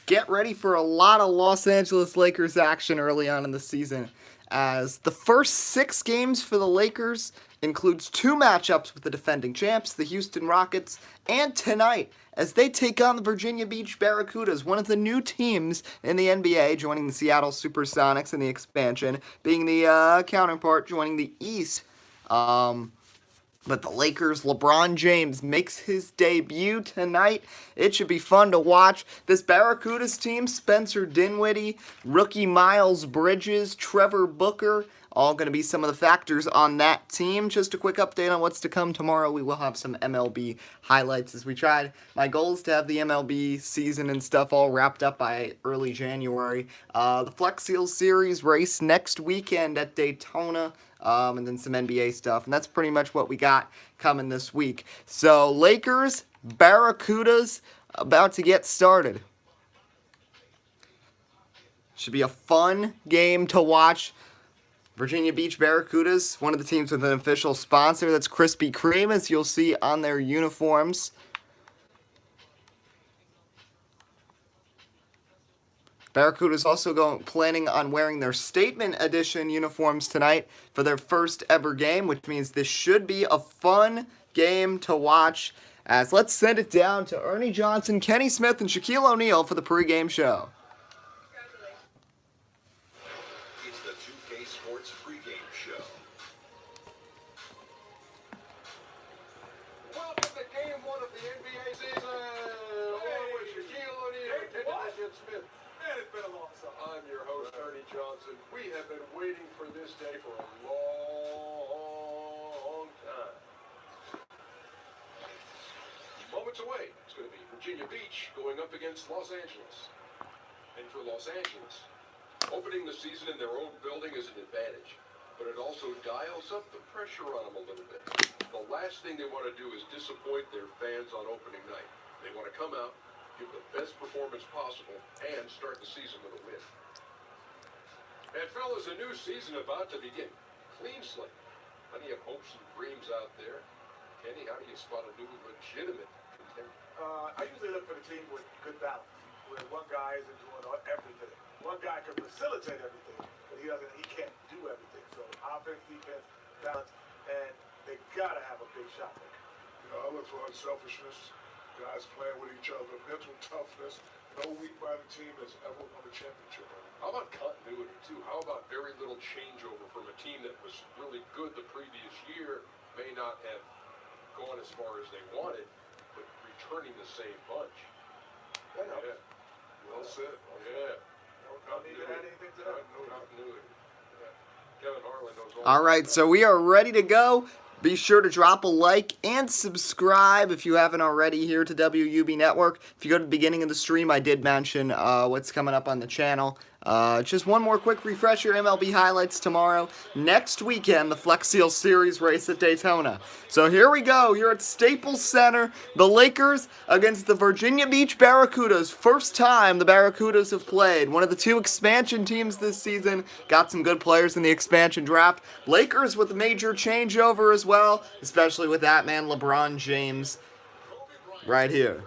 get ready for a lot of Los Angeles Lakers action early on in the season, as the first 6 games for the Lakers includes 2 matchups with the defending champs, the Houston Rockets, and tonight as they take on the Virginia Beach Barracudas, one of the new teams in the NBA, joining the Seattle Supersonics in the expansion, being the counterpart joining the East. But the Lakers, LeBron James makes his debut tonight. It should be fun to watch. This Barracudas team, Spencer Dinwiddie, rookie Miles Bridges, Trevor Booker, all going to be some of the factors on that team. Just a quick update on what's to come tomorrow. We will have some MLB highlights as we tried. My goal is to have the MLB season and stuff all wrapped up by early January. The Flex Seal Series race next weekend at Daytona. And then some NBA stuff. And that's pretty much what we got coming this week. So, Lakers, Barracudas, about to get started. Should be a fun game to watch. Virginia Beach Barracudas, one of the teams with an official sponsor. That's Krispy Kreme, as you'll see on their uniforms. Barracuda's also planning on wearing their Statement Edition uniforms tonight for their first ever game, which means this should be a fun game to watch. As let's send it down to Ernie Johnson, Kenny Smith, and Shaquille O'Neal for the pregame show. It's the 2K Sports pregame show. Welcome to Game 1 of the NBA season. Along with Shaquille O'Neal and Kenny Smith. Man, it's been a long time. I'm your host, Ernie Johnson. We have been waiting for this day for a long time. Moments away, it's going to be Virginia Beach going up against Los Angeles. And for Los Angeles, opening the season in their own building is an advantage, but it also dials up the pressure on them a little bit. The last thing they want to do is disappoint their fans on opening night. They want to come out, give the best performance possible, and start the season with a win. And fellas, a new season about to begin. Clean slate. Plenty of hopes and dreams out there. Kenny, how do you spot a new legitimate contender? I usually look for the team with good balance, where one guy isn't doing everything. One guy can facilitate everything, but he can't do everything. So offense, defense, balance, and they gotta have a big shot maker. I look for unselfishness, guys playing with each other, mental toughness. No weak minded team has ever won a championship. How about continuity, too? How about very little changeover from a team that was really good the previous year, may not have gone as far as they wanted, but returning the same bunch? That helps. Yeah. Well said. Yeah. Don't need to add anything to that. Continuity. Yeah. Kevin Harlan knows All right, so we are ready to go. Be sure to drop a like and subscribe if you haven't already here to WUB Network. If you go to the beginning of the stream, I did mention what's coming up on the channel. Just one more quick refresher, MLB highlights tomorrow. Next weekend, the Flex Seal Series race at Daytona. So here we go, here at Staples Center, the Lakers against the Virginia Beach Barracudas. First time the Barracudas have played. One of the 2 expansion teams this season. Got some good players in the expansion draft. Lakers with a major changeover as well, especially with that man LeBron James right here.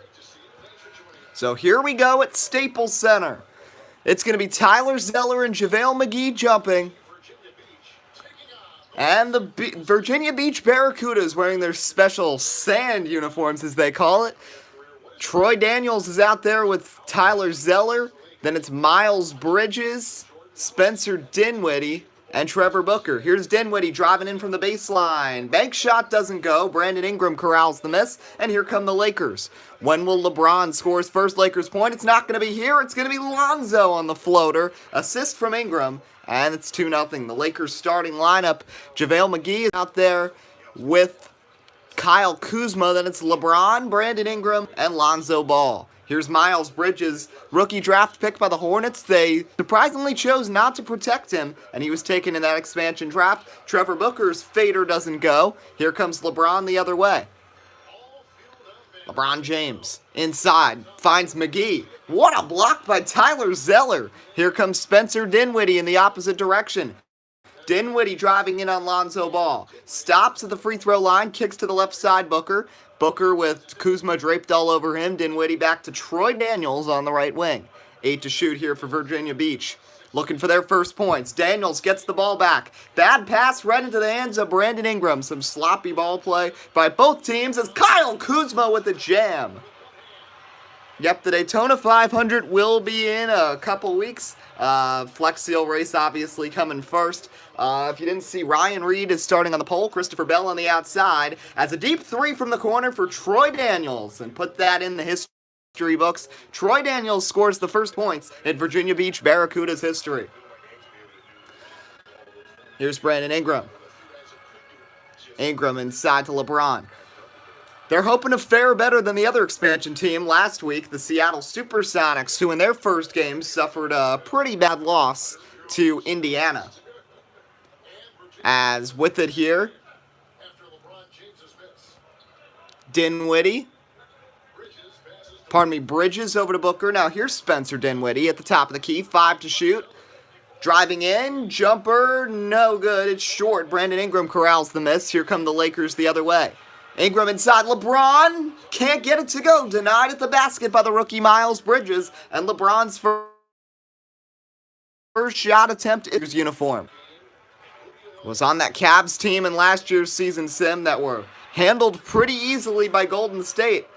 So here we go at Staples Center. It's going to be Tyler Zeller and JaVale McGee jumping. And the Virginia Beach Barracudas wearing their special sand uniforms, as they call it. Troy Daniels is out there with Tyler Zeller. Then it's Miles Bridges, Spencer Dinwiddie, and Trevor Booker. Here's Dinwiddie driving in from the baseline. Bank shot doesn't go. Brandon Ingram corrals the miss. And here come the Lakers. When will LeBron score his first Lakers point? It's not going to be here. It's going to be Lonzo on the floater. Assist from Ingram. And it's 2-0. The Lakers starting lineup. JaVale McGee is out there with Kyle Kuzma. Then it's LeBron, Brandon Ingram, and Lonzo Ball. Here's Miles Bridges, rookie draft pick by the Hornets. They surprisingly chose not to protect him, and he was taken in that expansion draft. Trevor Booker's fader doesn't go. Here comes LeBron the other way. LeBron James, inside, finds McGee. What a block by Tyler Zeller. Here comes Spencer Dinwiddie in the opposite direction. Dinwiddie driving in on Lonzo Ball. Stops at the free throw line, kicks to the left side, Booker. Booker with Kuzma draped all over him. Dinwiddie back to Troy Daniels on the right wing. 8 to shoot here for Virginia Beach. Looking for their first points. Daniels gets the ball back. Bad pass right into the hands of Brandon Ingram. Some sloppy ball play by both teams as Kyle Kuzma with the jam. Yep, the Daytona 500 will be in a couple weeks. Flex Seal race obviously coming first. If you didn't see, Ryan Reed is starting on the pole. Christopher Bell on the outside as a deep three from the corner for Troy Daniels. And put that in the history books. Troy Daniels scores the first points in Virginia Beach Barracudas history. Here's Brandon Ingram. Ingram inside to LeBron. They're hoping to fare better than the other expansion team last week, the Seattle Supersonics, who in their first game suffered a pretty bad loss to Indiana. As with it here, Bridges over to Booker. Now here's Spencer Dinwiddie at the top of the key, 5 to shoot. Driving in, jumper, no good, it's short. Brandon Ingram corrals the miss. Here come the Lakers the other way. Ingram inside, LeBron can't get it to go. Denied at the basket by the rookie Miles Bridges. And LeBron's first shot attempt in his uniform. Was on that Cavs team in last year's season sim that were handled pretty easily by Golden State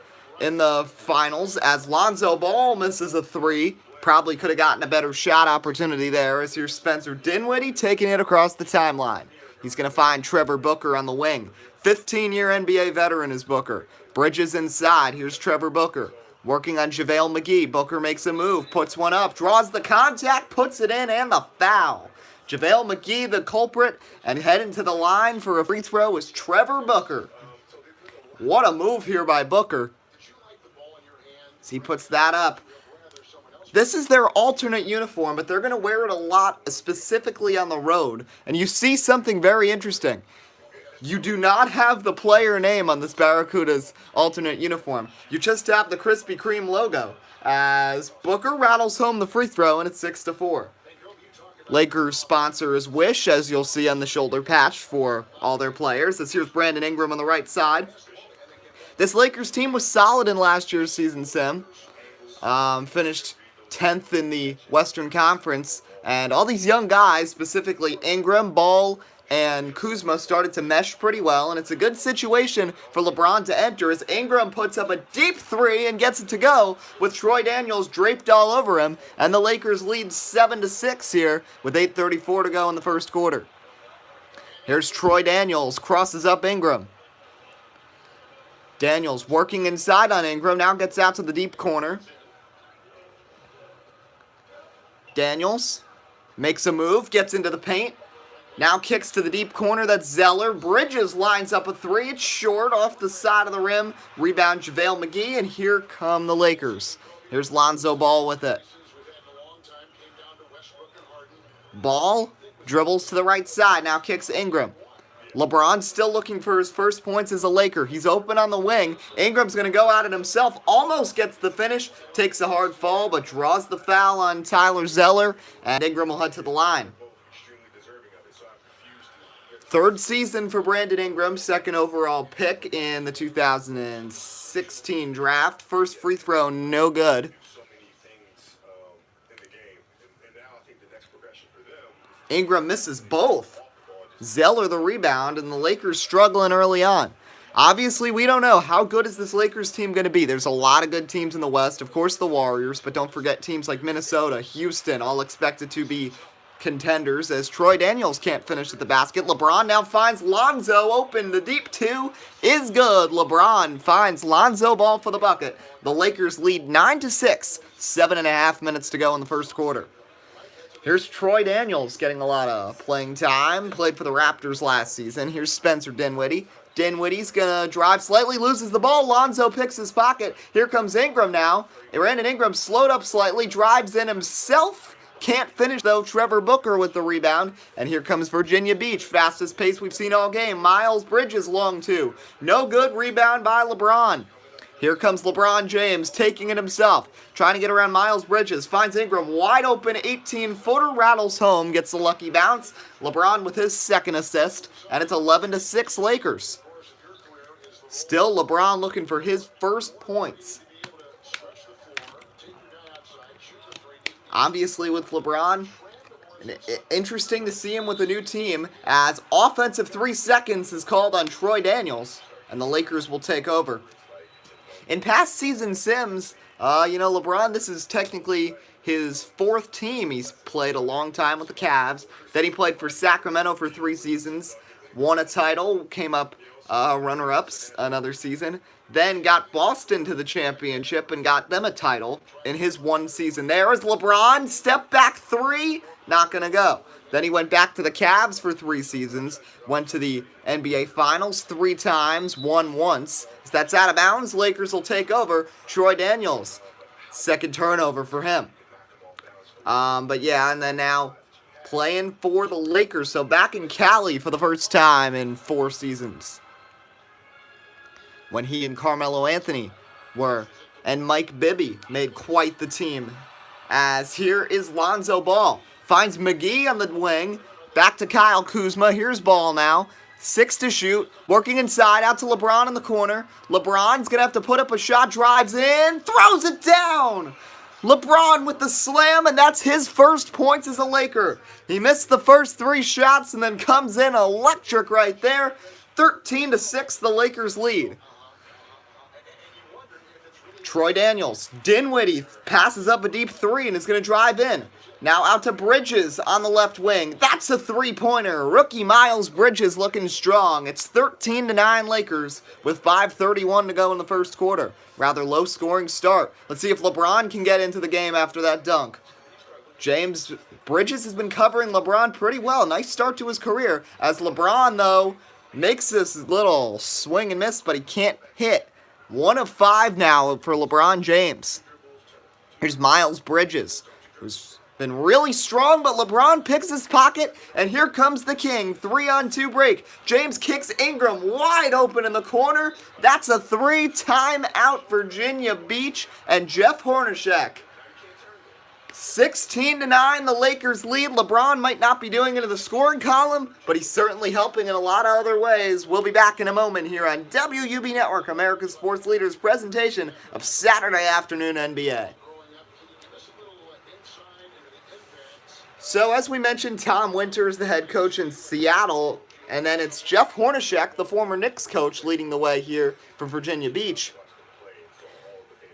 in the finals as Lonzo Ball misses a three. Probably could have gotten a better shot opportunity there as here's Spencer Dinwiddie taking it across the timeline. He's going to find Trevor Booker on the wing. 15-year NBA veteran is Booker. Bridges inside. Here's Trevor Booker. Working on JaVale McGee. Booker makes a move. Puts one up. Draws the contact. Puts it in. And the foul. JaVale McGee, the culprit. And heading to the line for a free throw is Trevor Booker. What a move here by Booker. As he puts that up. This is their alternate uniform, but they're going to wear it a lot, specifically on the road. And you see something very interesting. You do not have the player name on this Barracudas alternate uniform. You just have the Krispy Kreme logo. As Booker rattles home the free throw, and it's 6-4. Lakers sponsor is Wish, as you'll see on the shoulder patch for all their players. As here's Brandon Ingram on the right side. This Lakers team was solid in last year's season sim. Finished 10th in the Western Conference. And all these young guys, specifically Ingram, Ball, and Kuzma, started to mesh pretty well, and it's a good situation for LeBron to enter as Ingram puts up a deep three and gets it to go with Troy Daniels draped all over him, and the Lakers lead 7-6 here with 8:34 to go in the first quarter. Here's Troy Daniels, crosses up Ingram. Daniels working inside on Ingram, now gets out to the deep corner. Daniels makes a move, gets into the paint. Now kicks to the deep corner, that's Zeller. Bridges lines up a three, it's short, off the side of the rim. Rebound JaVale McGee, and here come the Lakers. Here's Lonzo Ball with it. Ball dribbles to the right side, now kicks Ingram. LeBron still looking for his first points as a Laker. He's open on the wing. Ingram's going to go at it himself. Almost gets the finish. Takes a hard fall, but draws the foul on Tyler Zeller. And Ingram will head to the line. Third season for Brandon Ingram. Second overall pick in the 2016 draft. First free throw, no good. Ingram misses both. Zeller the rebound, and the Lakers struggling early on. Obviously, we don't know how good is this Lakers team going to be. There's a lot of good teams in the West. Of course, the Warriors, but don't forget teams like Minnesota, Houston, all expected to be contenders as Troy Daniels can't finish at the basket. LeBron now finds Lonzo open. The deep two is good. LeBron finds Lonzo Ball for the bucket. The Lakers lead 9-6. 7.5 minutes to go in the first quarter. Here's Troy Daniels getting a lot of playing time. Played for the Raptors last season. Here's Spencer Dinwiddie. Dinwiddie's going to drive slightly, loses the ball. Lonzo picks his pocket. Here comes Ingram now. Brandon Ingram slowed up slightly, drives in himself. Can't finish, though. Trevor Booker with the rebound. And here comes Virginia Beach. Fastest pace we've seen all game. Miles Bridges long two. No good. Rebound by LeBron. Here comes LeBron James taking it himself. Trying to get around Miles Bridges. Finds Ingram wide open. 18-footer. Rattles home. Gets the lucky bounce. LeBron with his second assist. And it's 11-6 Lakers. Still LeBron looking for his first points. Obviously with LeBron, interesting to see him with a new team as offensive 3 seconds is called on Troy Daniels, and the Lakers will take over. In past season sims, LeBron, this is technically his 4th team. He's played a long time with the Cavs. Then he played for Sacramento for 3 seasons, won a title, came up runner-ups another season, then got Boston to the championship and got them a title in his 1 season there. As LeBron, step back 3, not going to go. Then he went back to the Cavs for 3 seasons, went to the NBA Finals 3 times, won once. As that's out of bounds, Lakers will take over. Troy Daniels, 2nd turnover for him. But yeah, and then now playing for the Lakers, so back in Cali for the first time in 4 seasons. When he and Carmelo Anthony were, and Mike Bibby made quite the team. As here is Lonzo Ball. Finds McGee on the wing. Back to Kyle Kuzma. Here's Ball now. 6 to shoot. Working inside. Out to LeBron in the corner. LeBron's going to have to put up a shot. Drives in. Throws it down. LeBron with the slam. And that's his first points as a Laker. He missed the first 3 shots and then comes in electric right there. 13-6 the Lakers lead. Troy Daniels. Dinwiddie passes up a deep 3 and is going to drive in. Now out to Bridges on the left wing. That's a 3-pointer. Rookie Miles Bridges looking strong. It's 13-9 Lakers with 5:31 to go in the first quarter. Rather low scoring start. Let's see if LeBron can get into the game after that dunk. James Bridges has been covering LeBron pretty well. Nice start to his career. As LeBron, though, makes this little swing and miss, but he can't hit. 1 of 5 now for LeBron James. Here's Miles Bridges, who's been really strong, but LeBron picks his pocket, and here comes the king. 3-on-2 break. James kicks Ingram wide open in the corner. That's a 3 timeout Virginia Beach and Jeff Hornacek. 16-9 the Lakers lead. LeBron might not be doing it in the scoring column, but he's certainly helping in a lot of other ways. We'll be back in a moment here on WUB Network, America's Sports Leader's presentation of Saturday afternoon NBA. So as we mentioned, Tom Winter is the head coach in Seattle, and then it's Jeff Hornacek, the former Knicks coach, leading the way here for Virginia Beach.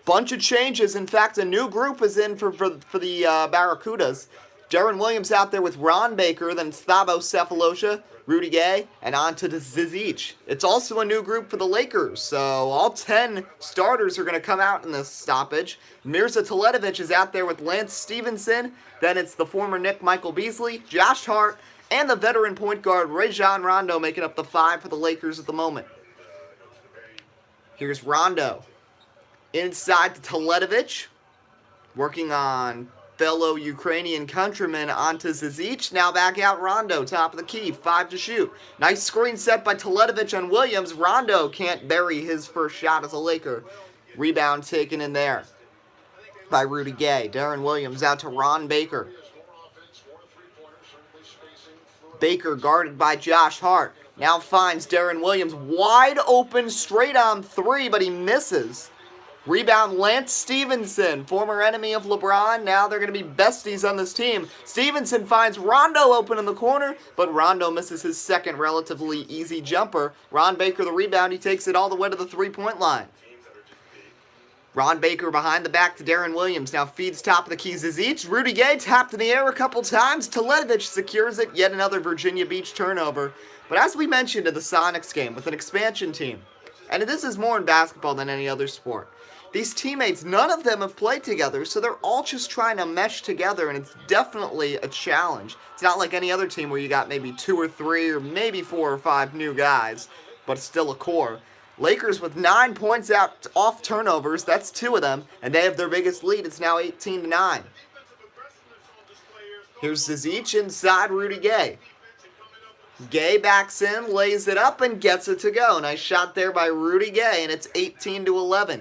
Bunch of changes. In fact, a new group is in for the Barracudas. Deron Williams out there with Ron Baker, then Thabo Cephalosha, Rudy Gay, and on to Zizic. It's also a new group for the Lakers, so all 10 starters are going to come out in this stoppage. Mirza Teletovic is out there with Lance Stevenson. Then it's the former Knick Michael Beasley, Josh Hart, and the veteran point guard Rajon Rondo making up the 5 for the Lakers at the moment. Here's Rondo. Inside to Teletovic, working on fellow Ukrainian countryman onto Zizic. Now back out Rondo, top of the key, 5 to shoot. Nice screen set by Teletovic on Williams. Rondo can't bury his first shot as a Laker. Rebound taken in there by Rudy Gay. Deron Williams out to Ron Baker. Baker guarded by Josh Hart. Now finds Deron Williams wide open, straight on 3, but he misses. Rebound Lance Stevenson, former enemy of LeBron. Now they're going to be besties on this team. Stevenson finds Rondo open in the corner, but Rondo misses his second relatively easy jumper. Ron Baker the rebound, he takes it all the way to the 3-point line. Ron Baker behind the back to Deron Williams. Now feeds top of the key Zizic. Rudy Gay tapped in the air a couple times. Teletovic secures it. Yet another Virginia Beach turnover. But as we mentioned in the Sonics game with an expansion team, and this is more in basketball than any other sport, these teammates, none of them have played together, so they're all just trying to mesh together, and it's definitely a challenge. It's not like any other team where you got maybe 2 or 3 or maybe 4 or 5 new guys, but it's still a core. Lakers with 9 points out off turnovers, that's 2 of them, and they have their biggest lead. It's now 18-9. Here's Zizic inside Rudy Gay. Gay backs in, lays it up, and gets it to go. Nice shot there by Rudy Gay, and it's 18-11.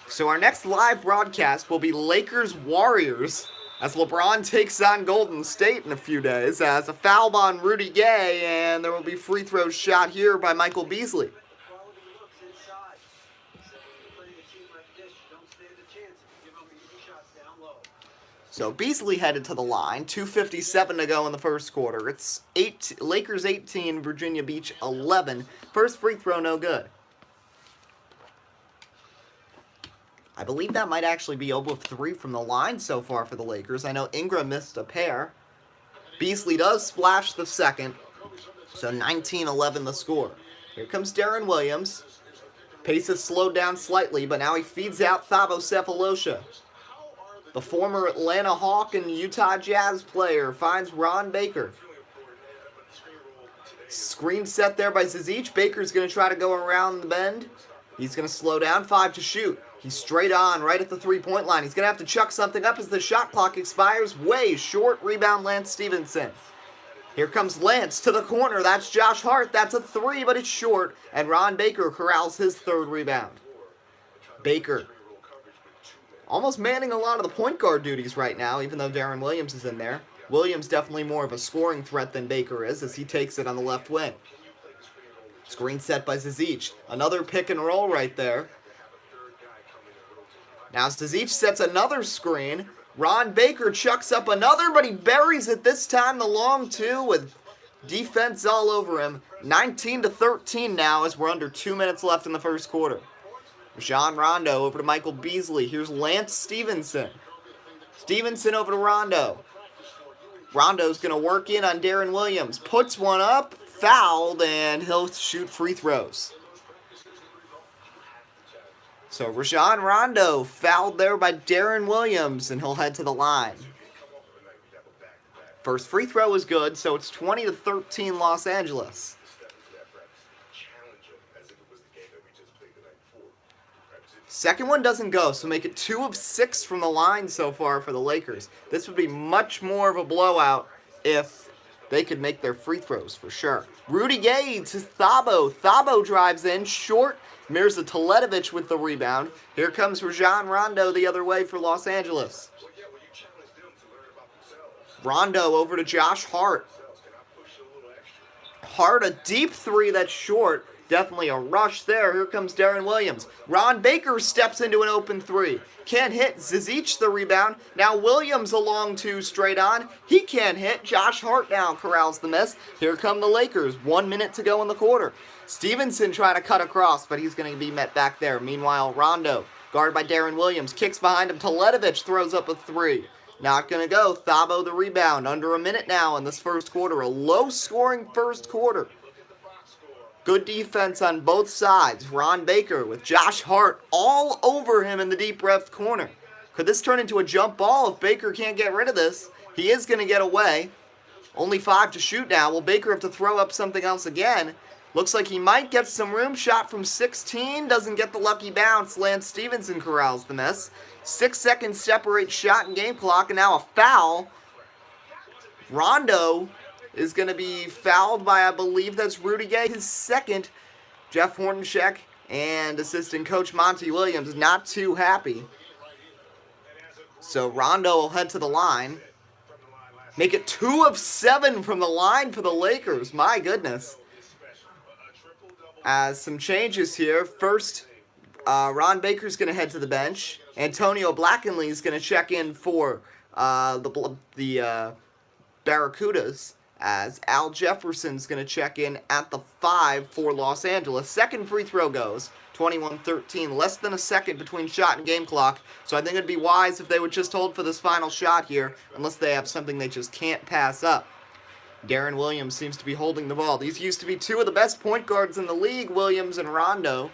So our next live broadcast will be Lakers-Warriors as LeBron takes on Golden State in a few days as a foul on Rudy Gay, and there will be free throw shot here by Michael Beasley. So Beasley headed to the line. 2:57 to go in the first quarter. It's Lakers 18, Virginia Beach 11. First free throw, no good. I believe that might actually be 0 of 3 from the line so far for the Lakers. I know Ingram missed a pair. Beasley does splash the second. So 19-11 the score. Here comes Darren Williams. Pace has slowed down slightly, but now he feeds out Thabo Sefolosha. The former Atlanta Hawk and Utah Jazz player finds Ron Baker. Screen set there by Zizic. Baker's going to try to go around the bend. He's going to slow down. 5 to shoot. He's straight on, right at the three-point line. He's going to have to chuck something up as the shot clock expires. Way short. Rebound, Lance Stevenson. Here comes Lance to the corner. That's Josh Hart. That's a 3, but it's short. And Ron Baker corrals his 3rd rebound. Baker almost manning a lot of the point guard duties right now, even though Darren Williams is in there. Williams definitely more of a scoring threat than Baker is as he takes it on the left wing. Screen set by Zizic. Another pick and roll right there. Now Zizic sets another screen. Ron Baker chucks up another, but he buries it this time, the long 2 with defense all over him. 19-13 now as we're under 2 minutes left in the first quarter. Rajon Rondo over to Michael Beasley. Here's Lance Stevenson. Stevenson over to Rondo. Rondo's going to work in on Darren Williams. Puts one up, fouled, and he'll shoot free throws. So Rajon Rondo fouled there by Darren Williams, and he'll head to the line. First free throw is good, so it's 20-13 Los Angeles. Second one doesn't go, so make it 2 of 6 from the line so far for the Lakers. This would be much more of a blowout if they could make their free throws, for sure. Rudy Gay to Thabo. Thabo drives in, short. Mirza Teletovic with the rebound. Here comes Rajon Rondo the other way for Los Angeles. Rondo over to Josh Hart. Hart, a deep 3 that's short. Definitely a rush there. Here comes Darren Williams. Ron Baker steps into an open 3. Can't hit. Zizic the rebound. Now Williams a long 2 straight on. He can't hit. Josh Hart now corrals the miss. Here come the Lakers. 1 minute to go in the quarter. Stevenson trying to cut across, but he's going to be met back there. Meanwhile, Rondo, guarded by Darren Williams, kicks behind him. Teletovic throws up a 3. Not going to go. Thabo the rebound. Under a minute now in this first quarter. A low-scoring first quarter. Good defense on both sides. Ron Baker with Josh Hart all over him in the deep left corner. Could this turn into a jump ball if Baker can't get rid of this? He is going to get away. Only 5 to shoot now. Will Baker have to throw up something else again? Looks like he might get some room. Shot from 16. Doesn't get the lucky bounce. Lance Stevenson corrals the miss. 6 seconds separate shot and game clock. And now a foul. Rondo is going to be fouled by, I believe that's Rudy Gay, his second. Jeff Hornacek and assistant coach Monty Williams not too happy. So Rondo will head to the line. Make it 2 of 7 from the line for the Lakers. My goodness. As some changes here. First, Ron Baker's going to head to the bench. Antonio Blackenly is going to check in for the Barracudas, as Al Jefferson's going to check in at the 5 for Los Angeles. Second free throw goes. 21-13. Less than a second between shot and game clock. So I think it'd be wise if they would just hold for this final shot here, unless they have something they just can't pass up. Darren Williams seems to be holding the ball. These used to be 2 of the best point guards in the league, Williams and Rondo.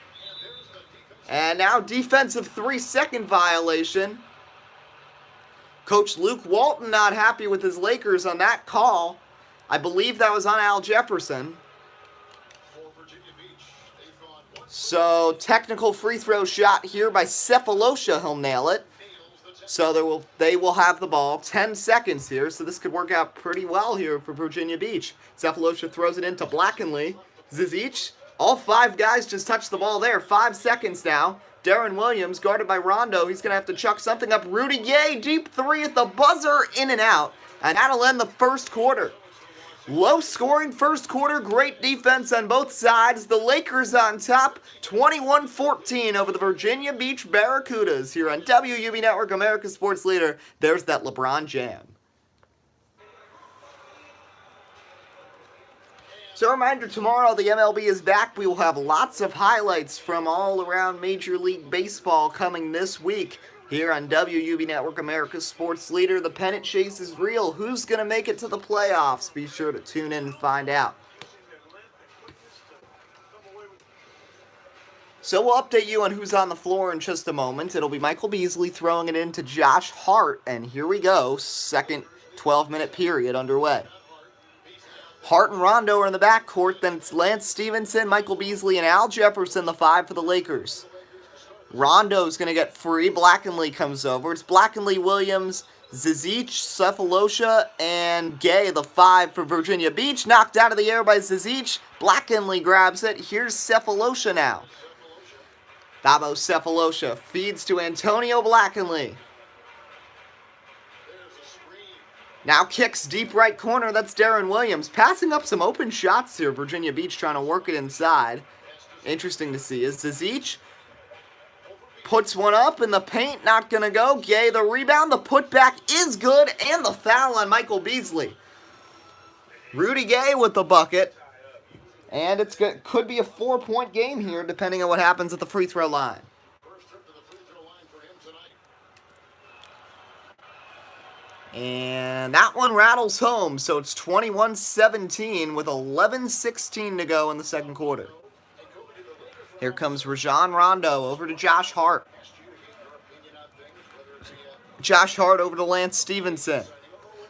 And now defensive 3-second violation. Coach Luke Walton not happy with his Lakers on that call. I believe that was on Al Jefferson. So, technical free throw shot here by Sefolosha. He'll nail it. So they will have the ball. 10 seconds here, so this could work out pretty well here for Virginia Beach. Sefolosha throws it into Blackenly. Zizic. All 5 guys just touched the ball there. 5 seconds now. Darren Williams, guarded by Rondo. He's going to have to chuck something up. Rudy Gay, deep 3 at the buzzer, in and out. And that'll end the first quarter. Low-scoring first quarter, great defense on both sides. The Lakers on top, 21-14 over the Virginia Beach Barracudas here on WUB Network, America's Sports Leader. There's that LeBron jam. So a reminder, tomorrow the MLB is back. We will have lots of highlights from all around Major League Baseball coming this week here on WUB Network, America's Sports Leader. The pennant chase is real. Who's going to make it to the playoffs? Be sure to tune in and find out. So we'll update you on who's on the floor in just a moment. It'll be Michael Beasley throwing it into Josh Hart, and here we go. Second 12-minute period underway. Hart and Rondo are in the backcourt, then it's Lance Stevenson, Michael Beasley, and Al Jefferson, the 5 for the Lakers. Rondo's going to get free. Blackenly comes over. It's Blackenly, Williams, Zizic, Cephalosha, and Gay, the 5 for Virginia Beach. Knocked out of the air by Zizic. Blackenly grabs it. Here's Cephalosha now. Thabo Cephalosha feeds to Antonio Blackenly. Now kicks deep right corner. That's Darren Williams. Passing up some open shots here. Virginia Beach trying to work it inside. Interesting to see. Is Zizic puts one up in the paint. Not going to go. Gay the rebound. The putback is good. And the foul on Michael Beasley. Rudy Gay with the bucket. And it's good. Could be a 4-point game here depending on what happens at the free throw line. And that one rattles home, so it's 21-17 with 11:16 to go in the second quarter. Here comes Rajon Rondo over to Josh Hart. Josh Hart over to Lance Stevenson.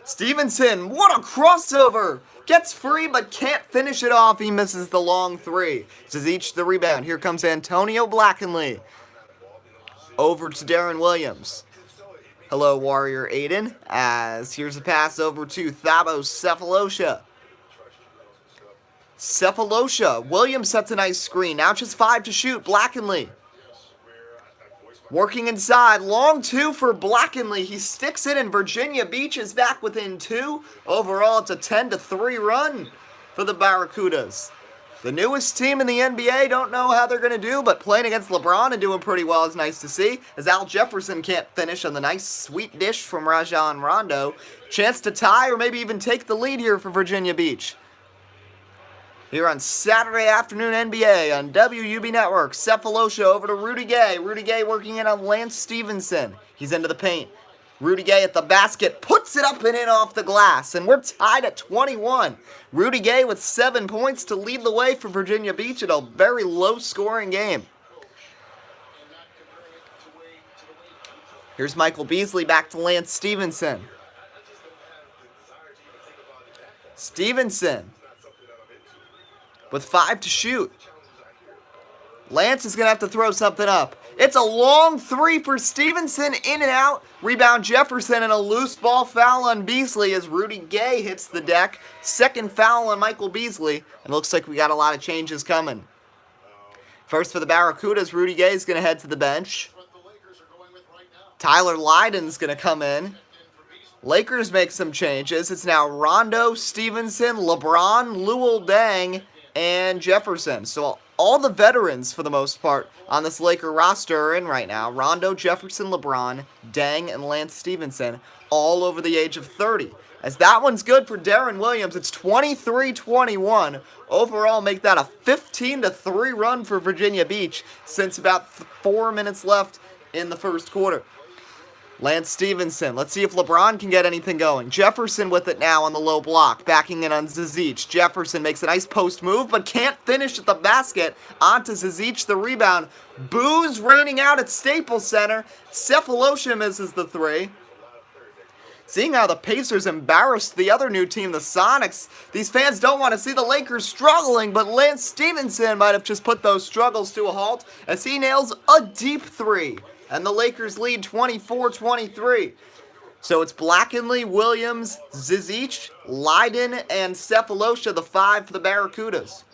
Stevenson, what a crossover! Gets free but can't finish it off. He misses the long three. Zizic the rebound. Here comes Antonio Blackenly. Over to Darren Williams. Hello, Warrior Aiden, as here's a pass over to Thabo Cephalosha. Cephalosha. Williams sets a nice screen. Now just 5 to shoot. Blackenly. Working inside. Long 2 for Blackenly. He sticks it, and Virginia Beach is back within 2. Overall, it's a 10-3 run for the Barracudas. The newest team in the NBA, don't know how they're going to do, but playing against LeBron and doing pretty well is nice to see, as Al Jefferson can't finish on the nice sweet dish from Rajon Rondo. Chance to tie or maybe even take the lead here for Virginia Beach. Here on Saturday afternoon NBA on WUB Network, Cephalosha over to Rudy Gay. Rudy Gay working in on Lance Stevenson. He's into the paint. Rudy Gay at the basket, puts it up and in off the glass, and we're tied at 21. Rudy Gay with 7 points to lead the way for Virginia Beach in a very low-scoring game. Here's Michael Beasley back to Lance Stevenson. Stevenson with 5 to shoot. Lance is going to have to throw something up. It's a long 3 for Stevenson, in and out. Rebound Jefferson, and a loose ball foul on Beasley as Rudy Gay hits the deck. Second foul on Michael Beasley. And looks like we got a lot of changes coming. First for the Barracudas, Rudy Gay is going to head to the bench. Tyler Lydon's going to come in. Lakers make some changes. It's now Rondo, Stevenson, LeBron, Luol Deng, and Jefferson. So all the veterans, for the most part, on this Laker roster are in right now. Rondo, Jefferson, LeBron, Deng, and Lance Stevenson, all over the age of 30. As that one's good for Darren Williams, it's 23-21. Overall, make that a 15-3 run for Virginia Beach since about 4 minutes left in the first quarter. Lance Stevenson. Let's see if LeBron can get anything going. Jefferson with it now on the low block, backing in on Zizic. Jefferson makes a nice post move, but can't finish at the basket. Onto Zizic, the rebound. Boos raining out at Staples Center. Cephalosha misses the 3. Seeing how the Pacers embarrassed the other new team, the Sonics, these fans don't want to see the Lakers struggling, but Lance Stevenson might have just put those struggles to a halt as he nails a deep 3. And the Lakers lead 24-23. So it's Blackenly, Williams, Zizic, Lydon, and Cephalosha, the 5 for the Barracudas.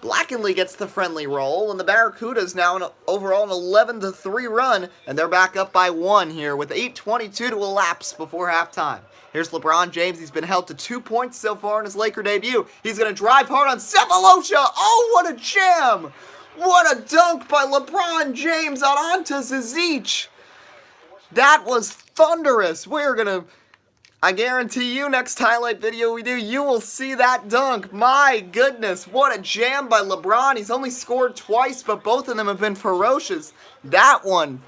Blackenly gets the friendly roll, and the Barracudas now overall an 11-3 run, and they're back up by 1 here with 8:22 to elapse before halftime. Here's LeBron James. He's been held to 2 points so far in his Laker debut. He's going to drive hard on Sefolosha. Oh, what a jam! What a dunk by LeBron James on Ante Zizic. That was thunderous. We're going to... I guarantee you, next highlight video we do, you will see that dunk. My goodness, what a jam by LeBron. He's only scored twice, but both of them have been ferocious. That one,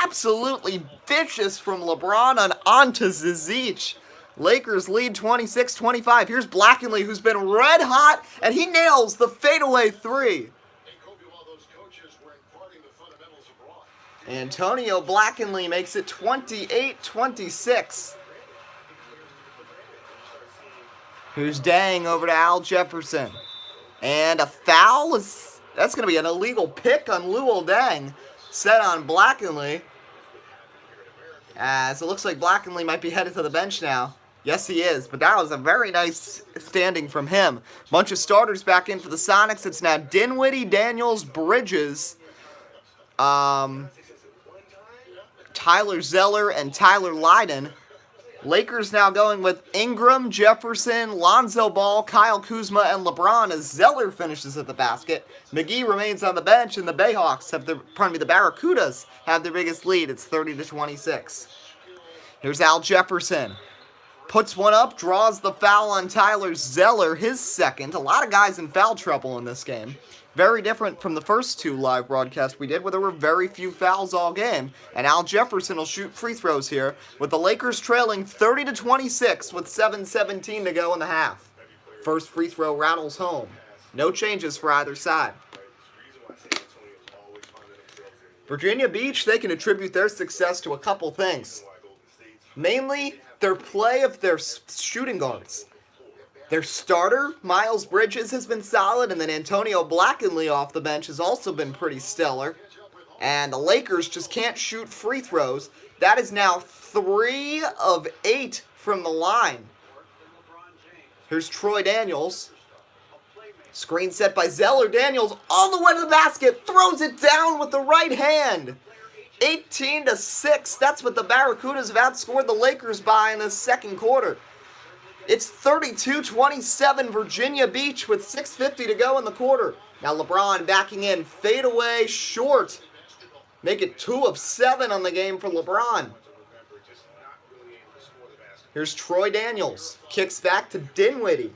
absolutely vicious from LeBron on Ante Zizic. Lakers lead 26-25. Here's Blackenly, who's been red hot, and he nails the fadeaway 3. Antonio Blackenly makes it 28-26. Who's dang over to Al Jefferson. And a foul is, that's going to be an illegal pick on Luol Deng, set on Blackenly. As it looks like Blackenly might be headed to the bench now. Yes, he is, but that was a very nice standing from him. Bunch of starters back in for the Sonics. It's now Dinwiddie, Daniels, Bridges, Tyler Zeller, and Tyler Lydon. Lakers now going with Ingram, Jefferson, Lonzo Ball, Kyle Kuzma, and LeBron as Zeller finishes at the basket. McGee remains on the bench, and the Barracudas have their biggest lead. It's 30-26. Here's Al Jefferson. Puts one up, draws the foul on Tyler Zeller, his second. A lot of guys in foul trouble in this game. Very different from the first 2 live broadcasts we did, where there were very few fouls all game. And Al Jefferson will shoot free throws here, with the Lakers trailing 30-26 with 7:17 to go in the half. First free throw rattles home. No changes for either side. Virginia Beach, they can attribute their success to a couple things. Mainly, their play of their shooting guards. Their starter, Miles Bridges, has been solid, and then Antonio Blackenly off the bench has also been pretty stellar. And the Lakers just can't shoot free throws. That is now 3 of 8 from the line. Here's Troy Daniels. Screen set by Zeller. Daniels all the way to the basket, throws it down with the right hand. 18-6. That's what the Barracudas have outscored the Lakers by in the second quarter. It's 32-27 Virginia Beach with 6:50 to go in the quarter. Now LeBron backing in, fade away, short. Make it 2 of 7 on the game for LeBron. Here's Troy Daniels. Kicks back to Dinwiddie.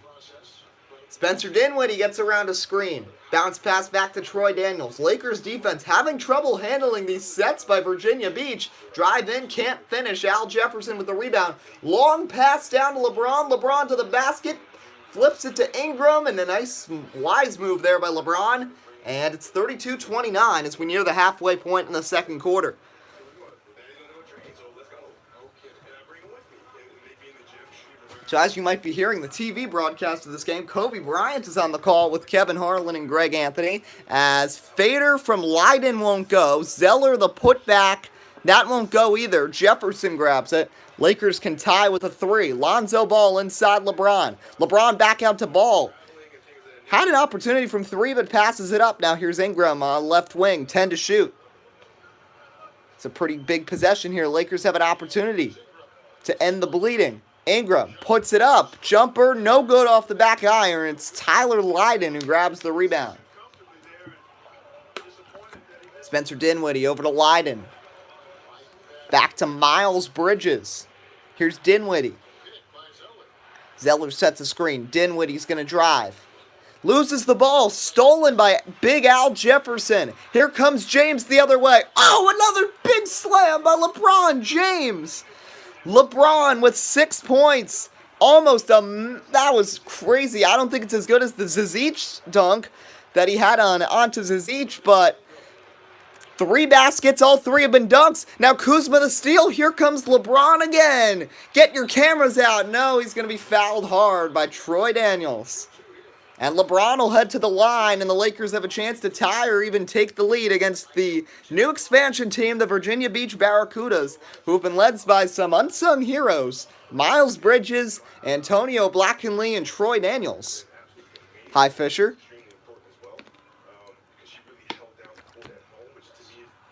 Spencer Dinwiddie gets around a screen. Bounce pass back to Troy Daniels. Lakers defense having trouble handling these sets by Virginia Beach. Drive in, can't finish. Al Jefferson with the rebound. Long pass down to LeBron. LeBron to the basket. Flips it to Ingram, and a nice wise move there by LeBron. And it's 32-29 as we near the halfway point in the second quarter. So as you might be hearing, the TV broadcast of this game, Kobe Bryant is on the call with Kevin Harlan and Greg Anthony, as fader from Lydon won't go. Zeller, the putback, that won't go either. Jefferson grabs it. Lakers can tie with a 3. Lonzo Ball inside LeBron. LeBron back out to Ball. Had an opportunity from 3, but passes it up. Now here's Ingram on left wing, 10 to shoot. It's a pretty big possession here. Lakers have an opportunity to end the bleeding. Ingram puts it up. Jumper, no good off the back iron. It's Tyler Lydon who grabs the rebound. Spencer Dinwiddie over to Lydon. Back to Miles Bridges. Here's Dinwiddie. Zeller sets a screen. Dinwiddie's going to drive. Loses the ball. Stolen by Big Al Jefferson. Here comes James the other way. Oh, another big slam by LeBron James. LeBron with 6 points. Almost that was crazy. I don't think it's as good as the Zizic dunk that he had onto Zizic, but 3 baskets, all 3 have been dunks. Now Kuzma the steal. Here comes LeBron again. Get your cameras out. No, he's going to be fouled hard by Troy Daniels. And LeBron will head to the line, and the Lakers have a chance to tie or even take the lead against the new expansion team, the Virginia Beach Barracudas, who have been led by some unsung heroes, Miles Bridges, Antonio Blackenly, and Troy Daniels. Hi, Fisher.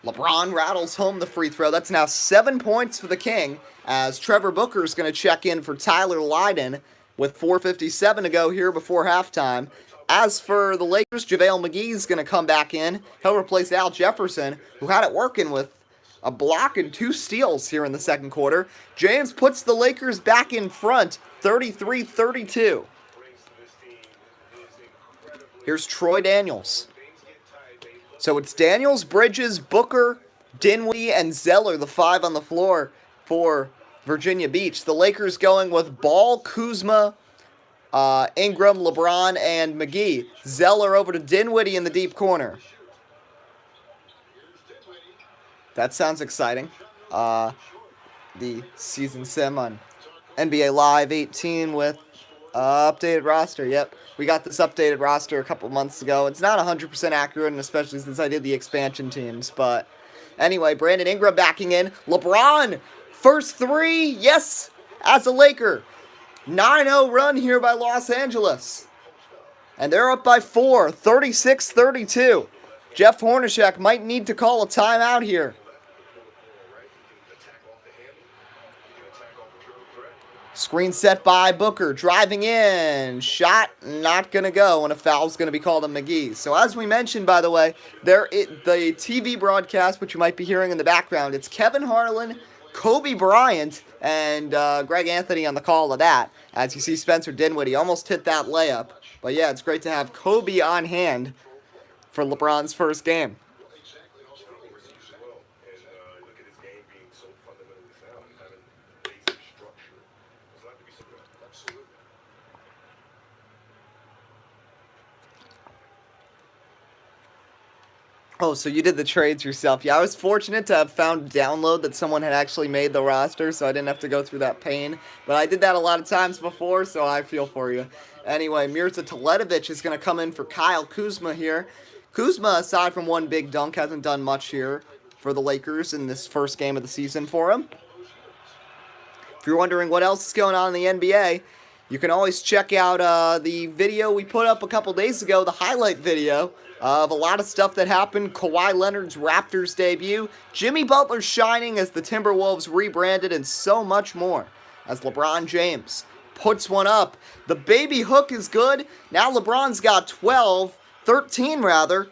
LeBron rattles home the free throw. That's now 7 points for the King, as Trevor Booker is going to check in for Tyler Lydon with 4:57 to go here before halftime. As for the Lakers, JaVale McGee is going to come back in. He'll replace Al Jefferson, who had it working with a block and 2 steals here in the second quarter. James puts the Lakers back in front, 33-32. Here's Troy Daniels. So it's Daniels, Bridges, Booker, Dinwiddie, and Zeller, the 5 on the floor for Virginia Beach. The Lakers going with Ball, Kuzma, Ingram, LeBron, and McGee. Zeller over to Dinwiddie in the deep corner. That sounds exciting. The season sim on NBA Live 18 with updated roster. Yep, we got this updated roster a couple months ago. It's not 100% accurate, and especially since I did the expansion teams. But anyway, Brandon Ingram backing in. LeBron, first 3, yes, as a Laker. 9-0 run here by Los Angeles. And they're up by 4, 36-32. Jeff Hornacek might need to call a timeout here. Screen set by Booker, driving in, shot not going to go, and a foul's going to be called on McGee. So as we mentioned, by the way, the TV broadcast, which you might be hearing in the background, it's Kevin Harlan, Kobe Bryant, and Greg Anthony on the call of that. As you see Spencer Dinwiddie almost hit that layup. But yeah, it's great to have Kobe on hand for LeBron's first game. Oh, so you did the trades yourself. Yeah, I was fortunate to have found a download that someone had actually made the roster, so I didn't have to go through that pain. But I did that a lot of times before, so I feel for you. Anyway, Mirza Teletovic is going to come in for Kyle Kuzma here. Kuzma, aside from one big dunk, hasn't done much here for the Lakers in this first game of the season for him. If you're wondering what else is going on in the NBA, you can always check out the video we put up a couple days ago, the highlight video, of a lot of stuff that happened. Kawhi Leonard's Raptors debut, Jimmy Butler shining as the Timberwolves rebranded, and so much more as LeBron James puts one up. The baby hook is good. Now LeBron's got 13 rather.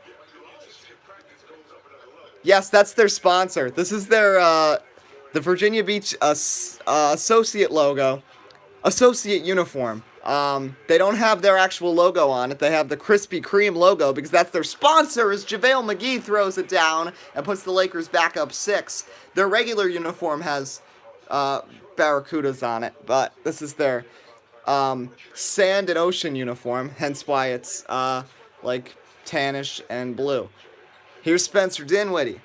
Yes, that's their sponsor. This is their the Virginia Beach associate logo, associate uniform. They don't have their actual logo on it. They have the Krispy Kreme logo because that's their sponsor, as JaVale McGee throws it down and puts the Lakers back up 6. Their regular uniform has Barracudas on it, but this is their sand and ocean uniform, hence why it's like tannish and blue. Here's Spencer Dinwiddie.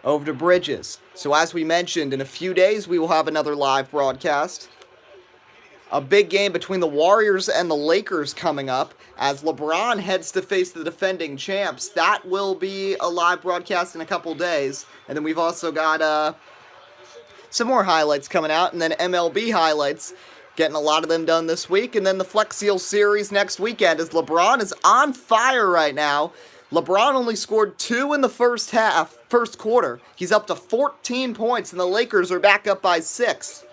Over to Bridges. So as we mentioned, in a few days we will have another live broadcast. A big game between the Warriors and the Lakers coming up as LeBron heads to face the defending champs. That will be a live broadcast in a couple days. And then we've also got some more highlights coming out, and then MLB highlights, getting a lot of them done this week. And then the Flex Seal series next weekend as LeBron is on fire right now. LeBron only scored 2 in the first quarter. He's up to 14 points, and the Lakers are back up by 6.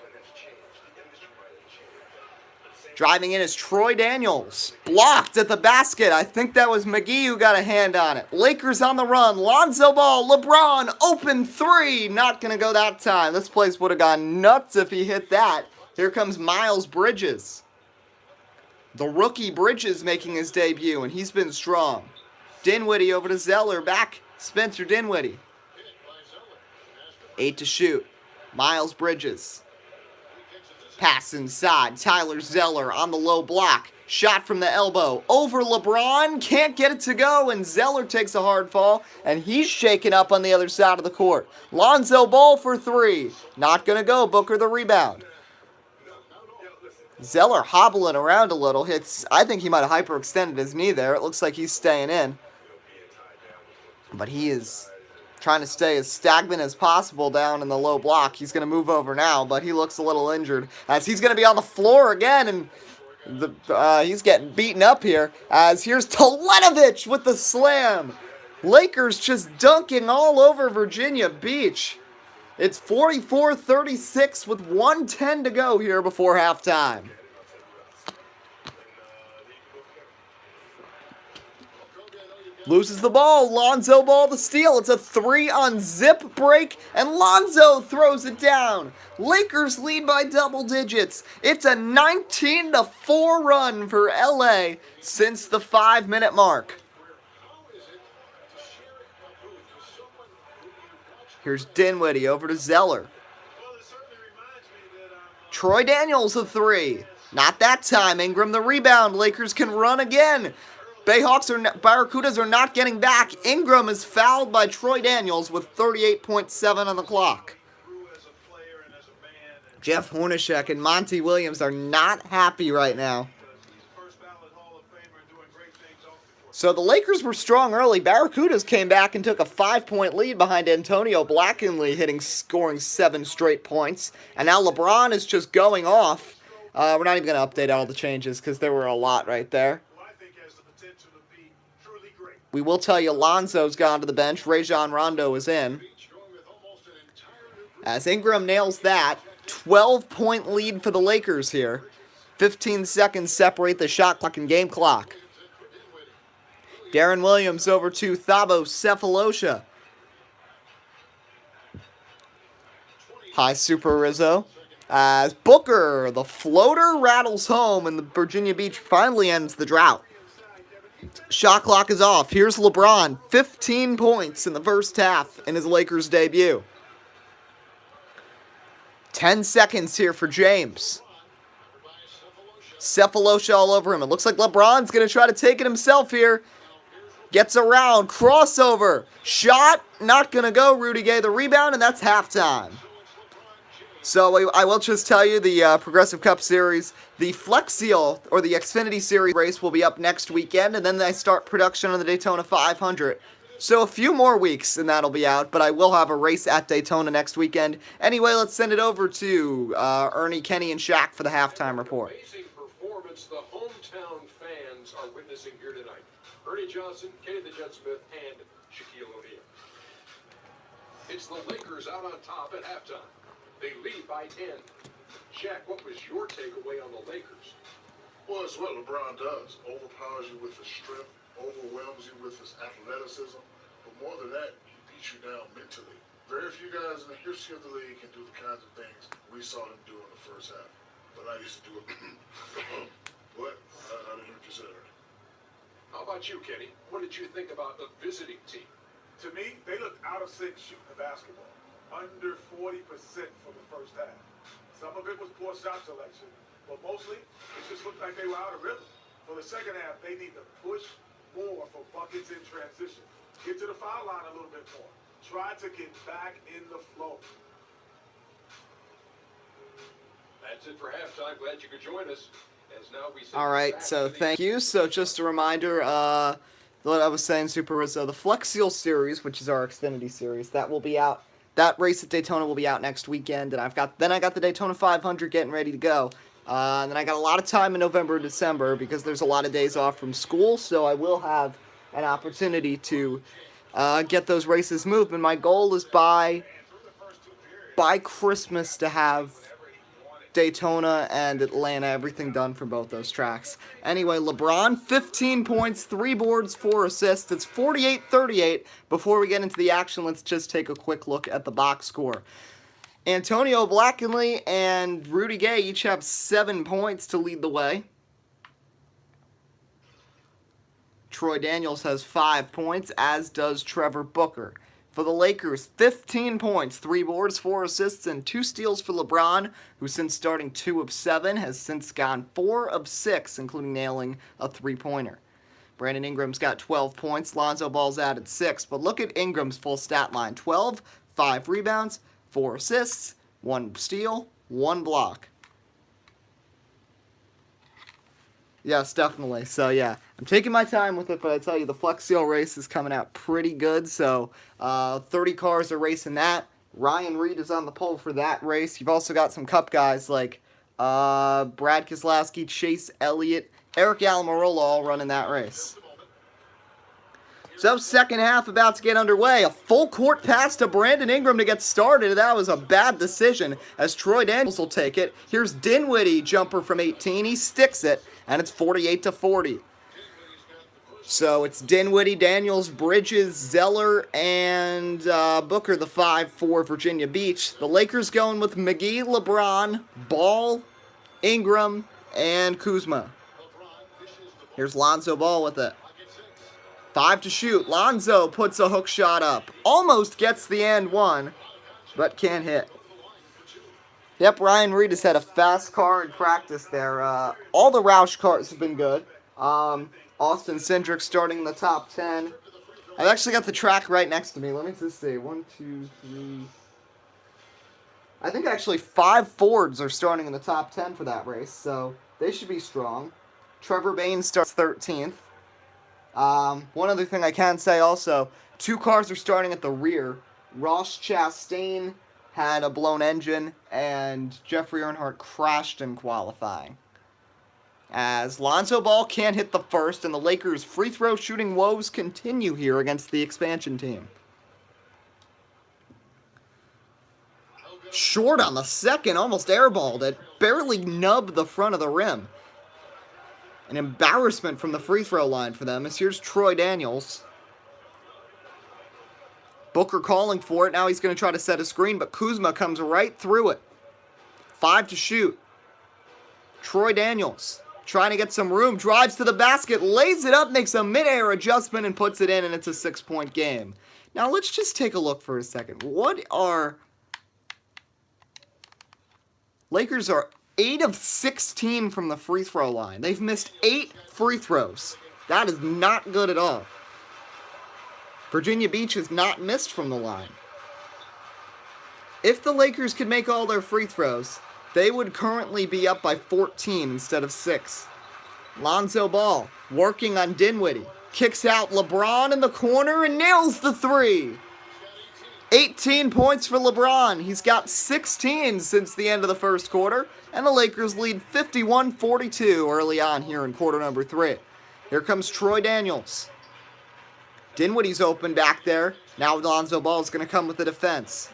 Driving in is Troy Daniels. Blocked at the basket. I think that was McGee who got a hand on it. Lakers on the run. Lonzo Ball. LeBron. Open 3. Not going to go that time. This place would have gone nuts if he hit that. Here comes Miles Bridges. The rookie Bridges making his debut, and he's been strong. Dinwiddie over to Zeller. Back. Spencer Dinwiddie. 8 to shoot. Miles Bridges. Pass inside. Tyler Zeller on the low block. Shot from the elbow. Over LeBron. Can't get it to go. And Zeller takes a hard fall. And he's shaken up on the other side of the court. Lonzo Ball for 3. Not going to go. Booker the rebound. Zeller hobbling around a little. I think he might have hyperextended his knee there. It looks like he's staying in. But he is trying to stay as stagnant as possible down in the low block. He's going to move over now, but he looks a little injured as he's going to be on the floor again, and He's getting beaten up here, as here's Telenovich with the slam. Lakers just dunking all over Virginia Beach. It's 44-36 with 1:10 to go here before halftime. Loses the ball. Lonzo Ball to steal. It's a 3-on-zip break, and Lonzo throws it down. Lakers lead by double digits. It's a 19-4 run for LA since the 5-minute mark. Here's Dinwiddie over to Zeller. Troy Daniels a 3. Not that time. Ingram the rebound. Lakers can run again. Barracudas are not getting back. Ingram is fouled by Troy Daniels with 38.7 on the clock. Jeff Hornacek and Monty Williams are not happy right now. So the Lakers were strong early. Barracudas came back and took a 5-point lead behind Antonio Blakeney, scoring 7 straight points. And now LeBron is just going off. We're not even going to update all the changes because there were a lot right there. We will tell you Lonzo's gone to the bench. Rajon Rondo is in. As Ingram nails that, 12-point lead for the Lakers here. 15 seconds separate the shot clock and game clock. Darren Williams over to Thabo Cephalosha. High Super Rizzo. As Booker, the floater, rattles home, and the Virginia Beach finally ends the drought. Shot clock is off. Here's LeBron. 15 points in the first half in his Lakers debut. 10 seconds here for James. Cephalosha all over him. It looks like LeBron's going to try to take it himself here. Gets around. Crossover. Shot. Not going to go. Rudy Gay the rebound, and that's halftime. So I will just tell you the Progressive Cup Series, the Flex Seal, or the Xfinity Series race will be up next weekend, and then they start production on the Daytona 500. So a few more weeks, and that'll be out, but I will have a race at Daytona next weekend. Anyway, let's send it over to Ernie, Kenny, and Shaq for the halftime report. Amazing performance the hometown fans are witnessing here tonight. Ernie Johnson, Kenny the Jet Smith, and Shaquille O'Neal. It's the Lakers out on top at halftime. They lead by 10. Shaq, what was your takeaway on the Lakers? Well, it's what LeBron does. Overpowers you with his strength, overwhelms you with his athleticism. But more than that, he beats you down mentally. Very few guys in the history of the league can do the kinds of things we saw him do in the first half. But I used to do it. What? I didn't hear what you said. How about you, Kenny? What did you think about the visiting team? To me, they looked out of sync shooting the basketball. Under 40% for the first half. Some of it was poor shot selection, but mostly it just looked like they were out of rhythm. For the second half, they need to push more for buckets in transition. Get to the foul line a little bit more. Try to get back in the flow. That's it for halftime. Glad you could join us. As now we All right, so thank you. So just a reminder, what I was saying, Super Rizzo, the Flex Seal Series, which is our Xfinity Series, that will be out. That race at Daytona will be out next weekend, and I got the Daytona 500 getting ready to go. And then I got a lot of time in November and December because there's a lot of days off from school, so I will have an opportunity to get those races moved. And my goal is by Christmas to have Daytona and Atlanta, everything done for both those tracks. Anyway, LeBron, 15 points, 3 boards, 4 assists. It's 48-38. Before we get into the action, let's just take a quick look at the box score. Antonio Blakeney and Rudy Gay each have 7 points to lead the way. Troy Daniels has 5 points, as does Trevor Booker. For the Lakers, 15 points, 3 boards, 4 assists, and 2 steals for LeBron, who since starting 2 of 7 has since gone 4 of 6, including nailing a 3-pointer. Brandon Ingram's got 12 points, Lonzo Ball's added 6, but look at Ingram's full stat line. 12, 5 rebounds, 4 assists, 1 steal, 1 block. Yes, definitely. So, yeah, I'm taking my time with it, but I tell you, the Flex Seal race is coming out pretty good. So, 30 cars are racing that. Ryan Reed is on the pole for that race. You've also got some Cup guys like Brad Keselowski, Chase Elliott, Eric Almirola all running that race. So second half about to get underway. A full court pass to Brandon Ingram to get started. That was a bad decision as Troy Daniels will take it. Here's Dinwiddie, jumper from 18. He sticks it, and it's 48-40. So it's Dinwiddie, Daniels, Bridges, Zeller, and Booker, the 5 for Virginia Beach. The Lakers going with McGee, LeBron, Ball, Ingram, and Kuzma. Here's Lonzo Ball with it. 5 to shoot. Lonzo puts a hook shot up. Almost gets the and one, but can't hit. Yep, Ryan Reed has had a fast car in practice there. All the Roush cars have been good. Austin Cindric starting in the top 10. I've actually got the track right next to me. Let me just see. 1, 2, 3. I think actually 5 Fords are starting in the top 10 for that race, so they should be strong. Trevor Baynes starts 13th. One other thing I can say also, 2 cars are starting at the rear. Ross Chastain had a blown engine, and Jeffrey Earnhardt crashed in qualifying. As Lonzo Ball can't hit the first, and the Lakers' free throw shooting woes continue here against the expansion team. Short on the second, almost airballed it, barely nubbed the front of the rim. An embarrassment from the free throw line for them, as here's Troy Daniels. Booker calling for it, now he's going to try to set a screen, but Kuzma comes right through it. 5 to shoot. Troy Daniels trying to get some room, drives to the basket, lays it up, makes a mid-air adjustment, and puts it in, and it's a 6-point game. Now let's just take a look for a second. Lakers are 8 of 16 from the free throw line. They've missed 8 free throws. That is not good at all. Virginia Beach has not missed from the line. If the Lakers could make all their free throws, they would currently be up by 14 instead of 6. Lonzo Ball working on Dinwiddie. Kicks out LeBron in the corner and nails the 3. 18 points for LeBron. He's got 16 since the end of the first quarter. And the Lakers lead 51-42 early on here in quarter number 3. Here comes Troy Daniels. Dinwiddie's open back there. Now Lonzo Ball is going to come with the defense.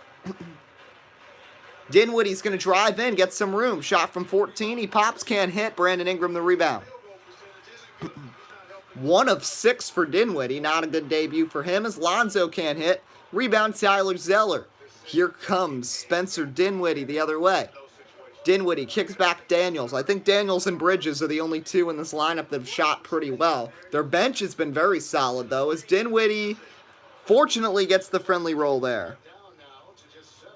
Dinwiddie's going to drive in, get some room. Shot from 14. He pops, can't hit. Brandon Ingram the rebound. 1 of 6 for Dinwiddie. Not a good debut for him as Lonzo can't hit. Rebound Tyler Zeller. Here comes Spencer Dinwiddie the other way. Dinwiddie kicks back Daniels. I think Daniels and Bridges are the only 2 in this lineup that have shot pretty well. Their bench has been very solid, though, as Dinwiddie fortunately gets the friendly roll there.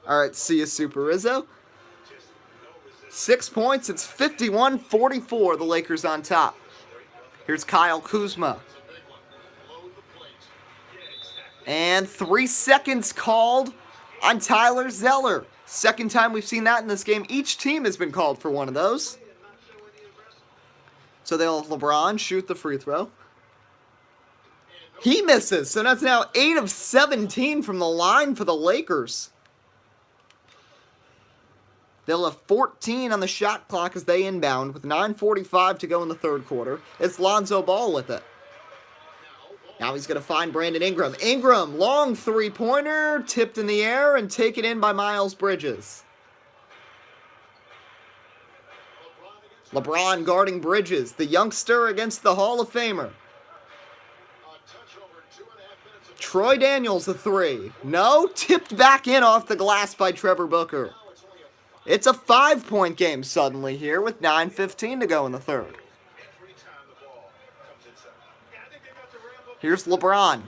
All right, see you, Super Rizzo. 6 points. It's 51-44. The Lakers on top. Here's Kyle Kuzma. And 3 seconds called on Tyler Zeller. Second time we've seen that in this game. Each team has been called for one of those. So they'll have LeBron shoot the free throw. He misses. So that's now 8 of 17 from the line for the Lakers. They'll have 14 on the shot clock as they inbound with 9:45 to go in the third quarter. It's Lonzo Ball with it. Now he's going to find Brandon Ingram. Ingram, long three-pointer, tipped in the air and taken in by Miles Bridges. LeBron guarding Bridges, the youngster against the Hall of Famer. Troy Daniels, a 3. No, tipped back in off the glass by Trevor Booker. It's a 5-point game suddenly here with 9:15 to go in the third. Here's LeBron.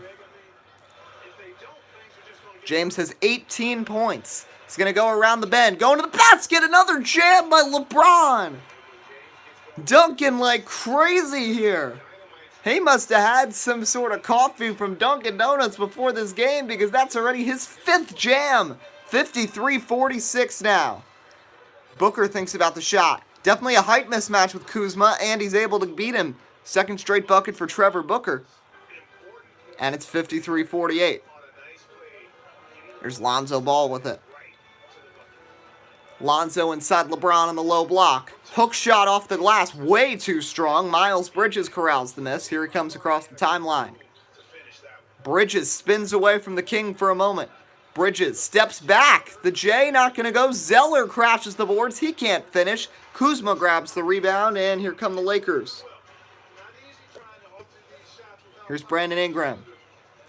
James has 18 points. He's going to go around the bend. Going to the basket. Another jam by LeBron. Dunking like crazy here. He must have had some sort of coffee from Dunkin' Donuts before this game because that's already his 5th jam. 53-46 now. Booker thinks about the shot. Definitely a height mismatch with Kuzma, and he's able to beat him. Second straight bucket for Trevor Booker. And it's 53-48. There's Lonzo Ball with it. Lonzo inside LeBron on the low block. Hook shot off the glass, way too strong. Miles Bridges corrals the miss. Here he comes across the timeline. Bridges spins away from the king for a moment. Bridges steps back. The J not going to go. Zeller crashes the boards. He can't finish. Kuzma grabs the rebound, and here come the Lakers. Here's Brandon Ingram.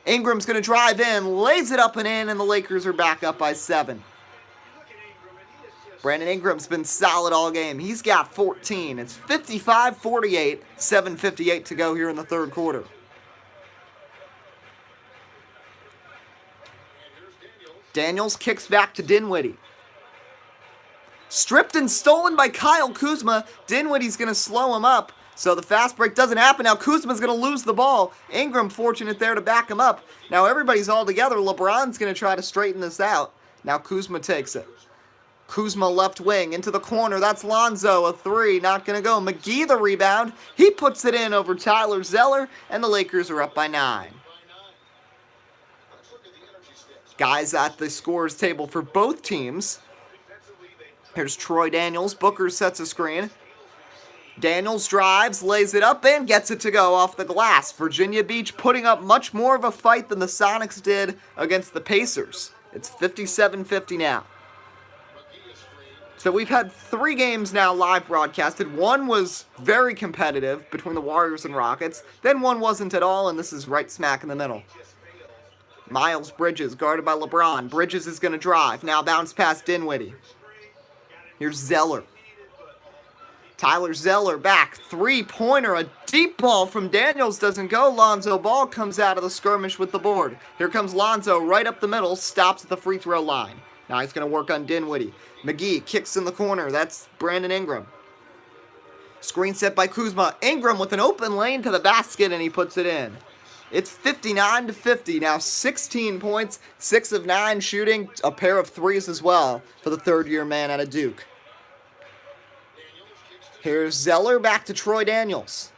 Ingram's going to drive in, lays it up and in, and the Lakers are back up by 7. Brandon Ingram's been solid all game. He's got 14. It's 55-48, 7:58 to go here in the third quarter. Daniels kicks back to Dinwiddie. Stripped and stolen by Kyle Kuzma. Dinwiddie's going to slow him up. So the fast break doesn't happen. Now Kuzma's going to lose the ball. Ingram fortunate there to back him up. Now everybody's all together. LeBron's going to try to straighten this out. Now Kuzma takes it. Kuzma left wing into the corner. That's Lonzo. A 3. Not going to go. McGee the rebound. He puts it in over Tyler Zeller. And the Lakers are up by 9. Guys at the scores table for both teams. Here's Troy Daniels. Booker sets a screen. Daniels drives, lays it up, and gets it to go off the glass. Virginia Beach putting up much more of a fight than the Sonics did against the Pacers. It's 57-50 now. So we've had 3 games now live broadcasted. One was very competitive between the Warriors and Rockets. Then one wasn't at all, and this is right smack in the middle. Miles Bridges guarded by LeBron. Bridges is going to drive. Now bounce past Dinwiddie. Here's Zeller. Tyler Zeller back. 3-pointer. A deep ball from Daniels doesn't go. Lonzo Ball comes out of the skirmish with the board. Here comes Lonzo right up the middle. Stops at the free throw line. Now he's going to work on Dinwiddie. McGee kicks in the corner. That's Brandon Ingram. Screen set by Kuzma. Ingram with an open lane to the basket, and he puts it in. It's 59-50. Now 16 points, 6 of 9 shooting, a pair of 3s as well for the third-year man out of Duke. Here's Zeller back to Troy Daniels.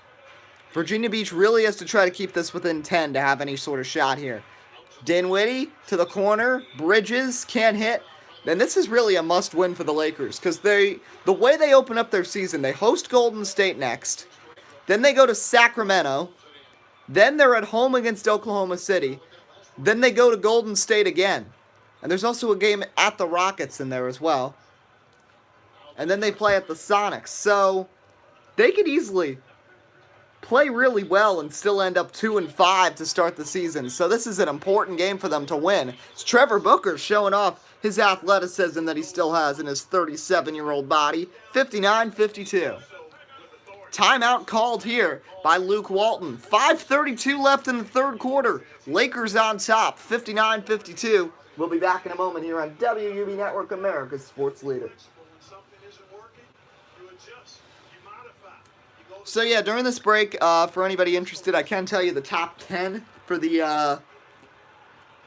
Virginia Beach really has to try to keep this within 10 to have any sort of shot here. Dinwiddie to the corner. Bridges can't hit. Then this is really a must-win for the Lakers because the way they open up their season, they host Golden State next. Then they go to Sacramento. Then they're at home against Oklahoma City. Then they go to Golden State again. And there's also a game at the Rockets in there as well. And then they play at the Sonics. So they could easily play really well and still end up 2-5 to start the season. So this is an important game for them to win. It's Trevor Booker showing off his athleticism that he still has in his 37-year-old body. 59-52. Timeout called here by Luke Walton. 5:32 left in the third quarter. Lakers on top, 59-52. We'll be back in a moment here on WUB Network, America's sports leader. So yeah, during this break, for anybody interested, I can tell you the top 10 for the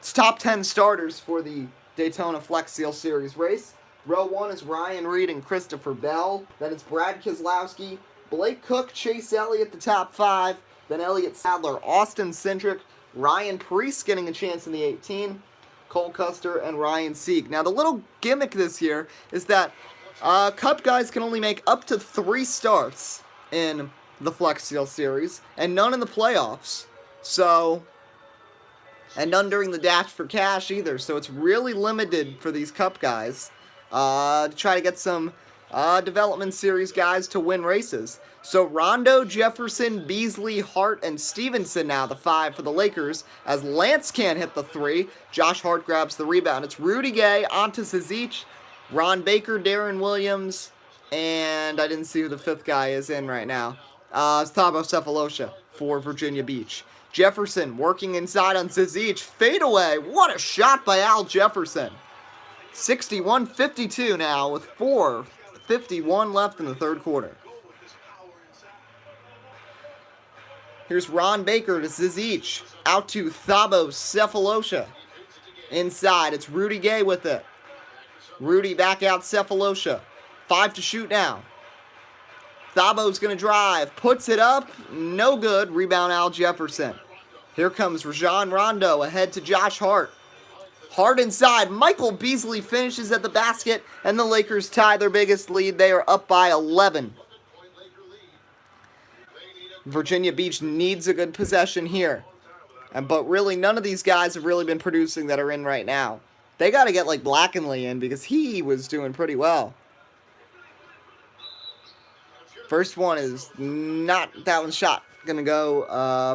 top 10 starters for the Daytona Flex Seal Series race. Row 1 is Ryan Reed and Christopher Bell. Then it's Brad Keselowski, Blake Cook, Chase Elliott, the top 5. Then Elliott Sadler, Austin Cindric, Ryan Preece getting a chance in the 18. Cole Custer, and Ryan Sieg. Now, the little gimmick this year is that Cup guys can only make up to 3 starts in the Flex Seal Series, and none in the playoffs. So, and none during the Dash for Cash either. So it's really limited for these Cup guys to try to get some development series guys to win races. So Rondo, Jefferson, Beasley, Hart, and Stevenson now the 5 for the Lakers. As Lance can't hit the 3, Josh Hart grabs the rebound. It's Rudy Gay, Ante Zizic, Ron Baker, Darren Williams, and I didn't see who the 5th guy is in right now. It's Thabo Sefolosha for Virginia Beach. Jefferson working inside on Zizic. Fadeaway. What a shot by Al Jefferson. 61-52 now with 4:51 left in the third quarter. Here's Ron Baker to Zizic. Out to Thabo Sefolosha. Inside, it's Rudy Gay with it. Rudy back out Sefolosha. 5 to shoot now. Thabo's going to drive. Puts it up. No good. Rebound Al Jefferson. Here comes Rajon Rondo ahead to Josh Hart. Hard inside. Michael Beasley finishes at the basket, and the Lakers tie their biggest lead. They are up by 11. Virginia Beach needs a good possession here. But really, none of these guys have really been producing that are in right now. They got to get like Blackenly in because he was doing pretty well. First one is not that one's shot. Going to go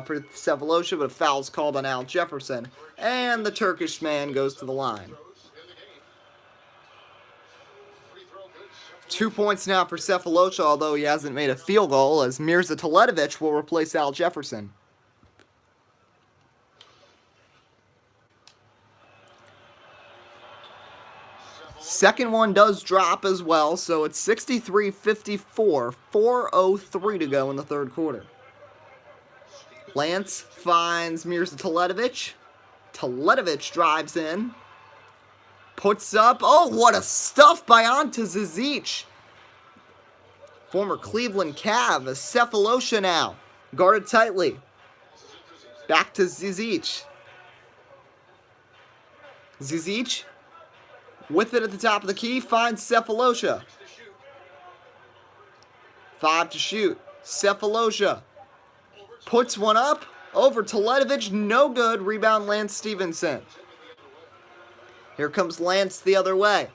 for Cephalosha, but a foul's called on Al Jefferson. And the Turkish man goes to the line. 2 points now for Cephalosha, although he hasn't made a field goal, as Mirza Teletovic will replace Al Jefferson. Second one does drop as well, so it's 63-54, 4:03 to go in the third quarter. Lance finds Mirza Teletovic. Teletovic drives in. Puts up. Oh, what a stuff by Ante Zizic. Former Cleveland Cav. Cephalosha now. Guarded tightly. Back to Zizic. Zizic. With it at the top of the key. Finds Cephalosha. 5 to shoot. Cephalosha. Puts one up. Over Teletovic. No good. Rebound Lance Stevenson. Here comes Lance the other way.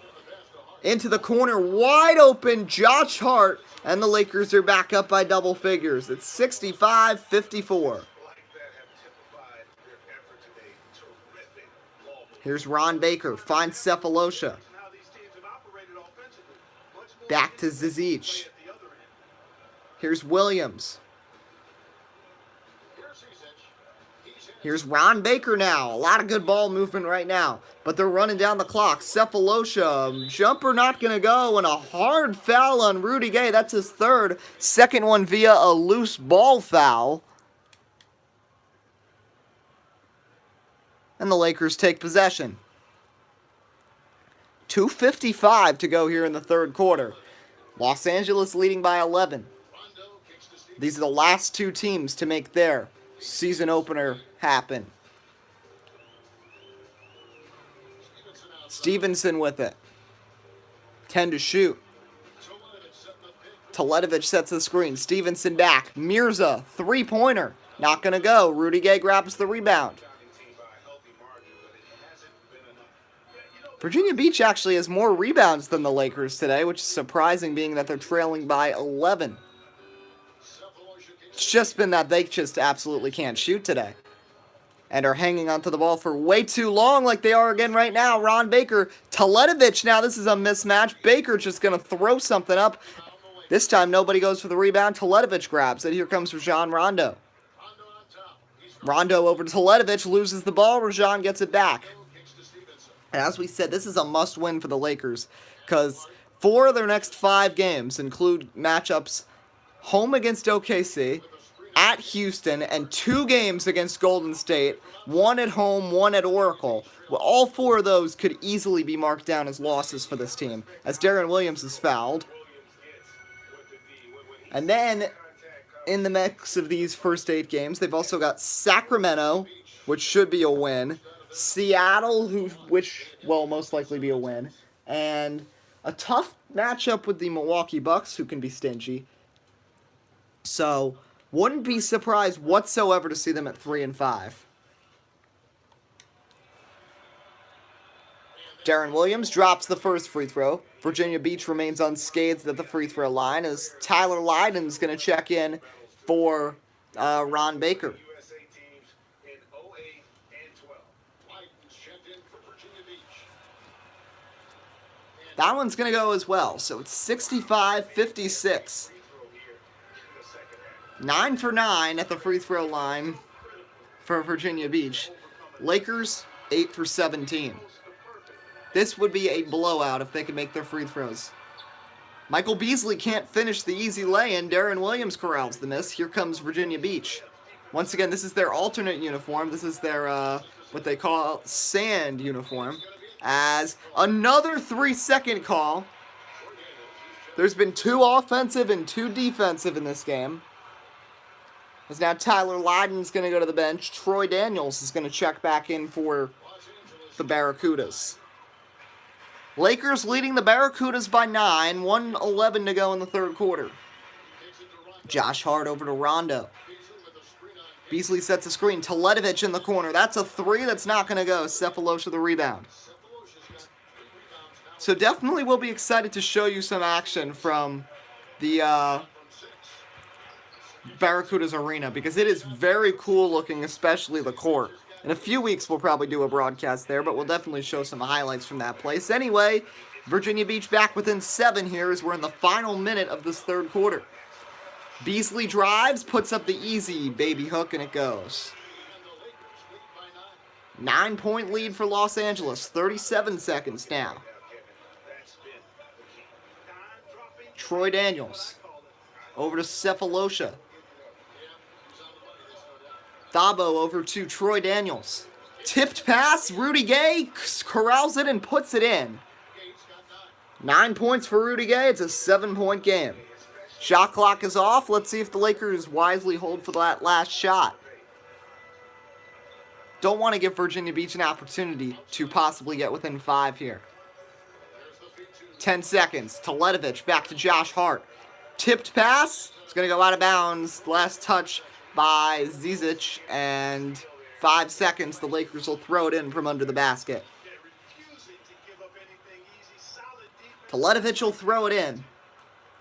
Into the corner, wide open, Josh Hart, and the Lakers are back up by double figures. It's 65-54. Here's Ron Baker, finds Cephalosha. Back to Zizic. Here's Williams. Here's Ron Baker now. A lot of good ball movement right now. But they're running down the clock. Cephalosha, jumper not going to go. And a hard foul on Rudy Gay. That's his third. Second one via a loose ball foul. And the Lakers take possession. 2:55 to go here in the third quarter. Los Angeles leading by 11. These are the last two teams to make their season opener happen. Stevenson with it. 10 to shoot. Teletovic sets the screen. Stevenson back. Mirza, three-pointer. Not going to go. Rudy Gay grabs the rebound. Virginia Beach actually has more rebounds than the Lakers today, which is surprising being that they're trailing by 11. It's just been that they just absolutely can't shoot today. And are hanging onto the ball for way too long like they are again right now. Ron Baker, Teletovic now. This is a mismatch. Baker just going to throw something up. This time nobody goes for the rebound. Teletovic grabs it. Here comes Rajon Rondo. Rondo over to Teletovic, loses the ball. Rajon gets it back. And as we said, this is a must-win for the Lakers because 4 of their next 5 games include matchups home against OKC, at Houston, and 2 games against Golden State, 1 at home, 1 at Oracle. Well, all 4 of those could easily be marked down as losses for this team, as Darren Williams is fouled. And then, in the mix of these first 8 games, they've also got Sacramento, which should be a win, Seattle, which will most likely be a win, and a tough matchup with the Milwaukee Bucks, who can be stingy. So, wouldn't be surprised whatsoever to see them at 3-5. Darren Williams drops the first free throw. Virginia Beach remains unscathed at the free throw line as Tyler Lydon's going to check in for Ron Baker. That one's going to go as well, so it's 65-56. 9 for 9 at the free throw line for Virginia Beach. Lakers, 8 for 17. This would be a blowout if they could make their free throws. Michael Beasley can't finish the easy lay-in. Darren Williams corrals the miss. Here comes Virginia Beach. Once again, this is their alternate uniform. This is their, what they call sand uniform. As another 3-second call. There's been 2 offensive and 2 defensive in this game. As now Tyler Lydon's going to go to the bench. Troy Daniels is going to check back in for the Barracudas. Lakers leading the Barracudas by 9, 1:11 to go in the third quarter. Josh Hart over to Rondo. Beasley sets a screen. Teletovic in the corner. That's a three that's not going to go. Cephalosha the rebound. So definitely we'll be excited to show you some action from the Barracudas arena because it is very cool looking, especially the court. In a few weeks we'll probably do a broadcast there, but we'll definitely show some highlights from that place. Anyway, Virginia Beach back within 7 here as we're in the final minute of this third quarter. Beasley drives, puts up the easy baby hook, and it goes. 9-point lead for Los Angeles, 37 seconds now. Troy Daniels over to Cephalosha. Thabo over to Troy Daniels. Tipped pass, Rudy Gay corrals it and puts it in. 9 points for Rudy Gay, it's a 7-point game. Shot clock is off. Let's see if the Lakers wisely hold for that last shot. Don't want to give Virginia Beach an opportunity to possibly get within 5 here. 10 seconds. Teletovic back to Josh Hart. Tipped pass. It's going to go out of bounds. Last touch by Zizic. And 5 seconds. The Lakers will throw it in from under the basket. Teletovic will throw it in.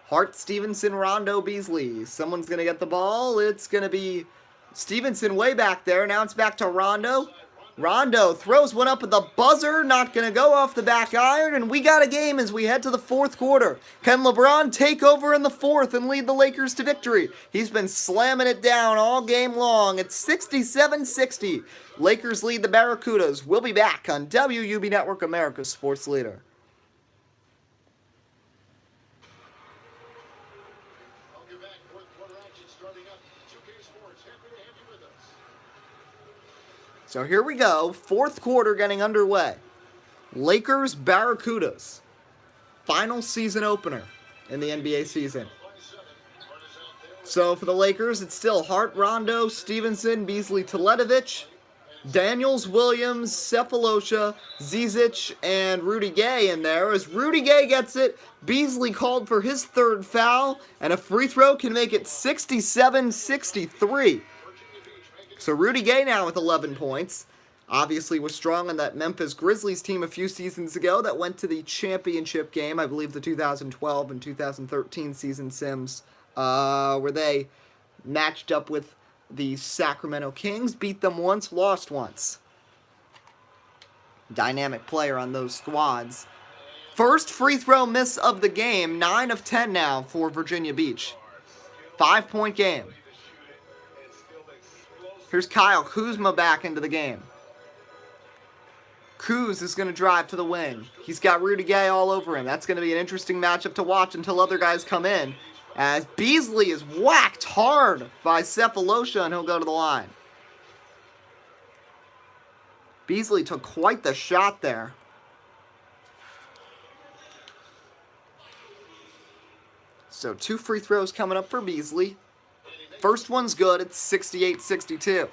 Hart, Stevenson, Rondo, Beasley. Someone's going to get the ball. It's going to be Stevenson way back there. Now it's back to Rondo. Rondo throws one up at the buzzer. Not going to go off the back iron. And we got a game as we head to the fourth quarter. Can LeBron take over in the fourth and lead the Lakers to victory? He's been slamming it down all game long. It's 67-60. Lakers lead the Barracudas. We'll be back on WUB Network, America's sports leader. So here we go, fourth quarter getting underway. Lakers, Barracudas. Final season opener in the NBA season. So for the Lakers, it's still Hart, Rondo, Stevenson, Beasley, Teletovic, Daniels, Williams, Cephalosha, Zizic, and Rudy Gay in there. As Rudy Gay gets it, Beasley called for his third foul, and a free throw can make it 67-63. So Rudy Gay now with 11 points. Obviously was strong on that Memphis Grizzlies team a few seasons ago that went to the championship game. I believe the 2012 and 2013 season Sims, where they matched up with the Sacramento Kings, beat them once, lost once. Dynamic player on those squads. First free throw miss of the game, 9 of 10 now for Virginia Beach. 5-point game. Here's Kyle Kuzma back into the game. Kuz is going to drive to the wing. He's got Rudy Gay all over him. That's going to be an interesting matchup to watch until other guys come in. As Beasley is whacked hard by Cephalosha, and he'll go to the line. Beasley took quite the shot there. So 2 free throws coming up for Beasley. First one's good. It's 68-62.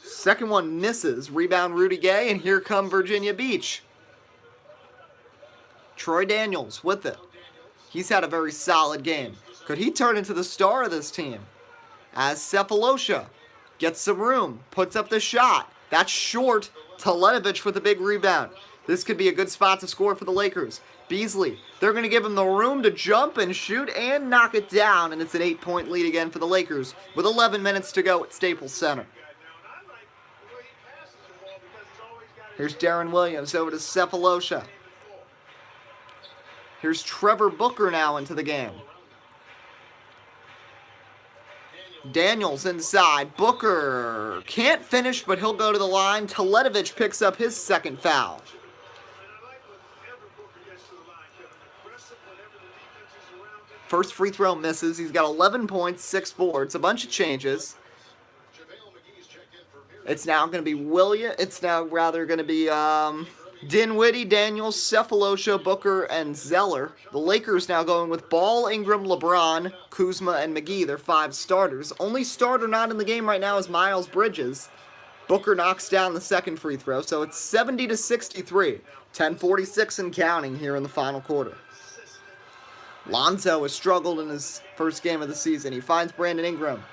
Second one misses. Rebound Rudy Gay, and here come Virginia Beach. Troy Daniels with it. He's had a very solid game. Could he turn into the star of this team? As Cephalosha gets some room, puts up the shot. That's short. Teletovic with a big rebound. This could be a good spot to score for the Lakers. Beasley, they're going to give him the room to jump and shoot and knock it down. And it's an 8-point lead again for the Lakers with 11 minutes to go at Staples Center. Here's Darren Williams over to Cephalosha. Here's Trevor Booker now into the game. Daniels inside. Booker can't finish, but he'll go to the line. Teletovic picks up his second foul. First free throw misses. He's got 11 points, 6 boards, a bunch of changes. It's now going to be Dinwiddie, Daniels, Cephalosha, Booker, and Zeller. The Lakers now going with Ball, Ingram, LeBron, Kuzma, and McGee. They're 5 starters. Only starter not in the game right now is Miles Bridges. Booker knocks down the second free throw, so it's 70-63. 10:46 and counting here in the final quarter. Lonzo has struggled in his first game of the season. He finds Brandon Ingram.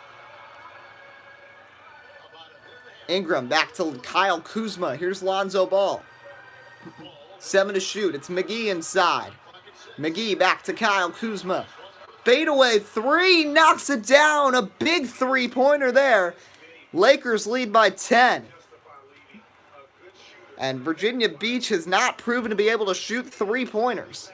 Ingram back to Kyle Kuzma. Here's Lonzo Ball. 7 to shoot. It's McGee inside. McGee back to Kyle Kuzma. Fadeaway 3. Knocks it down. A big 3-pointer there. Lakers lead by 10. And Virginia Beach has not proven to be able to shoot 3-pointers.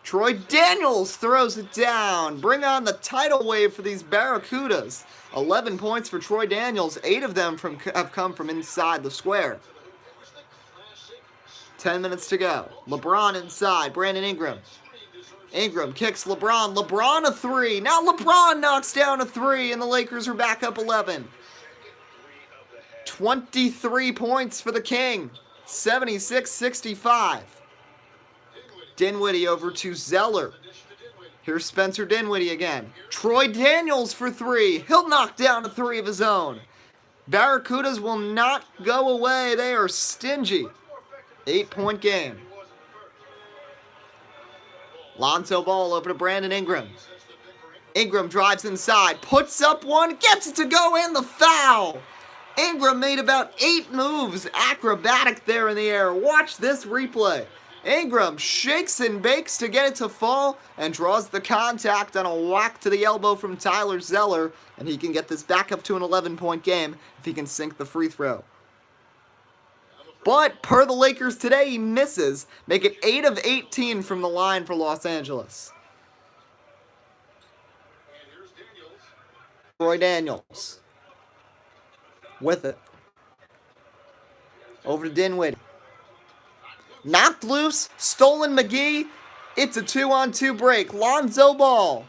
Troy Daniels throws it down. Bring on the tidal wave for these Barracudas. 11 points for Troy Daniels. 8 of them have come from inside the square. 10 minutes to go. LeBron inside. Brandon Ingram. Ingram kicks LeBron. LeBron a 3. Now LeBron knocks down a 3, and the Lakers are back up 11. 23 points for the King. 76-65. Dinwiddie over to Zeller. Here's Spencer Dinwiddie again. Troy Daniels for 3. He'll knock down a 3 of his own. Barracudas will not go away. They are stingy. 8-point game. Lonzo Ball over to Brandon Ingram. Ingram drives inside, puts up one, gets it to go, and the foul. Ingram made about 8 moves, acrobatic there in the air. Watch this replay. Ingram shakes and bakes to get it to fall and draws the contact on a whack to the elbow from Tyler Zeller, and he can get this back up to an 11-point game if he can sink the free throw. But per the Lakers today, he misses. Make it 8 of 18 from the line for Los Angeles. Troy Daniels with it. Over to Dinwiddie. Knocked loose, stolen McGee. It's a 2-on-2 break. Lonzo Ball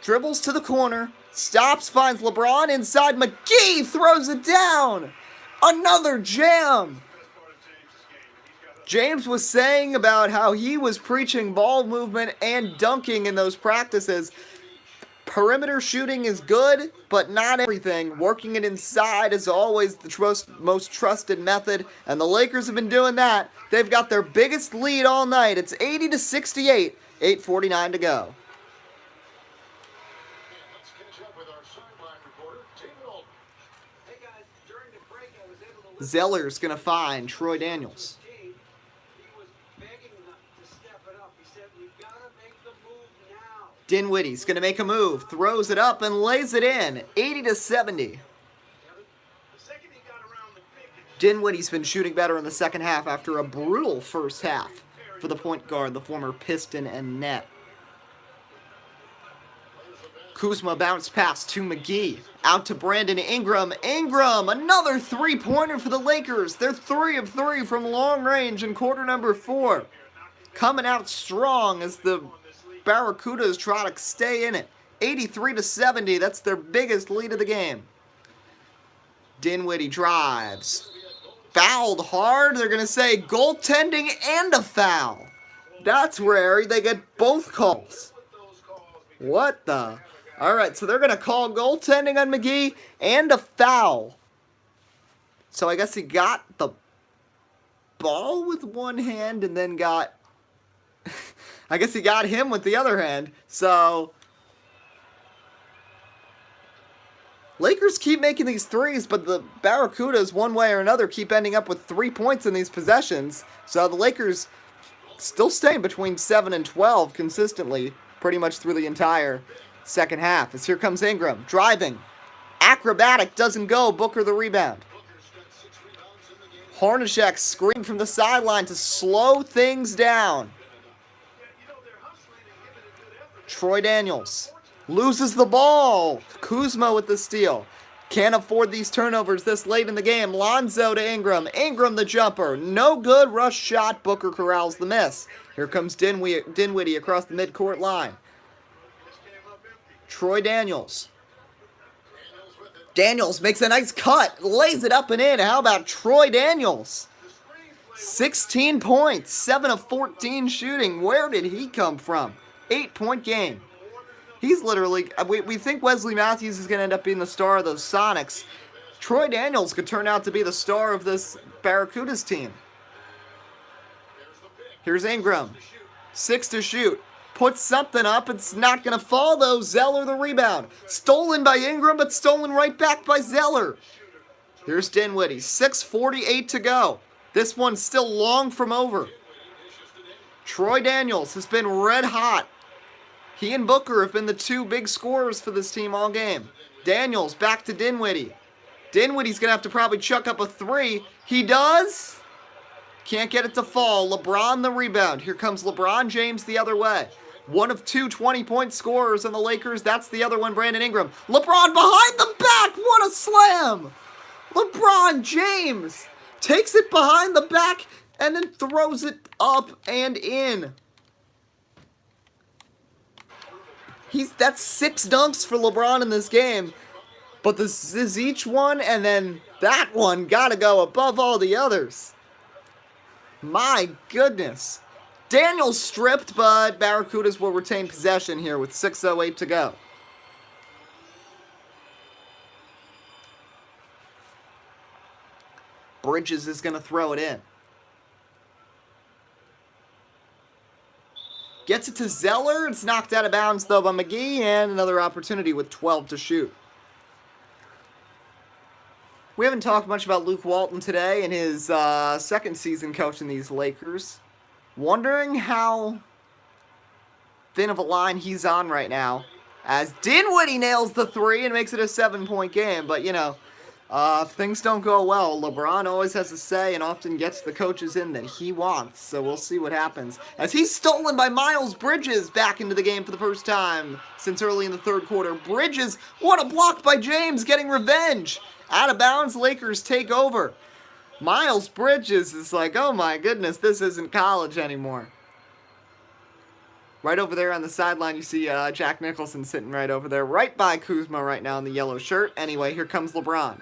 dribbles to the corner, stops, finds LeBron inside. McGee throws it down. Another jam. James was saying about how he was preaching ball movement and dunking in those practices. Perimeter shooting is good, but not everything. Working it inside is always the most trusted method, and the Lakers have been doing that. They've got their biggest lead all night. It's 80-68, 8:49 to go. Zeller's going to find Troy Daniels. Dinwiddie's going to make a move, throws it up and lays it in, 80-70. Dinwiddie's been shooting better in the second half after a brutal first half for the point guard, the former Piston and Net. Kuzma bounced pass to McGee, out to Brandon Ingram. Ingram, another 3-pointer for the Lakers. They're 3 of 3 from long range in quarter number 4. Coming out strong as the Barracudas try to stay in it. 83-70, that's their biggest lead of the game. Dinwiddie drives. Fouled hard. They're going to say goaltending and a foul. That's rare. They get both calls. What the? All right, so they're going to call goaltending on McGee and a foul. So I guess he got the ball with one hand and then got... I guess he got him with the other hand. So Lakers keep making these threes, but the Barracudas, one way or another, keep ending up with 3 points in these possessions. So the Lakers still staying between 7 and 12 consistently, pretty much through the entire second half. As here comes Ingram, driving. Acrobatic, doesn't go. Booker the rebound. Hornacek screen from the sideline to slow things down. Troy Daniels loses the ball. Kuzma with the steal. Can't afford these turnovers this late in the game. Lonzo to Ingram. Ingram the jumper. No good. Rush shot. Booker corrals the miss. Here comes Dinwiddie across the midcourt line. Troy Daniels. Daniels makes a nice cut. Lays it up and in. How about Troy Daniels? 16 points, 7 of 14 shooting. Where did he come from? 8-point game. He's literally, we think Wesley Matthews is going to end up being the star of those Sonics. Troy Daniels could turn out to be the star of this Barracudas team. Here's Ingram. 6 to shoot. Puts something up. It's not going to fall, though. Zeller the rebound. Stolen by Ingram, but stolen right back by Zeller. Here's Dinwiddie. 6:48 to go. This one's still long from over. Troy Daniels has been red hot. He and Booker have been the two big scorers for this team all game. Daniels back to Dinwiddie. Dinwiddie's going to have to probably chuck up a 3. He does. Can't get it to fall. LeBron the rebound. Here comes LeBron James the other way. One of two 20-point scorers on the Lakers. That's the other one, Brandon Ingram. LeBron behind the back. What a slam. LeBron James takes it behind the back and then throws it up and in. That's 6 dunks for LeBron in this game. But this is each one, and then that one got to go above all the others. My goodness. Daniels stripped, but Barracudas will retain possession here with 6:08 to go. Bridges is going to throw it in. Gets it to Zeller. It's knocked out of bounds, though, by McGee, and another opportunity with 12 to shoot. We haven't talked much about Luke Walton today in his second season coaching these Lakers. Wondering how thin of a line he's on right now, as Dinwiddie nails the 3 and makes it a 7-point game. But, you know, if things don't go well, LeBron always has a say and often gets the coaches in that he wants. So we'll see what happens. As he's stolen by Miles Bridges back into the game for the first time since early in the third quarter. Bridges, what a block by James, getting revenge. Out of bounds, Lakers take over. Miles Bridges is like, oh my goodness, this isn't college anymore. Right over there on the sideline, you see Jack Nicholson sitting right over there, right by Kuzma right now in the yellow shirt. Anyway, here comes LeBron.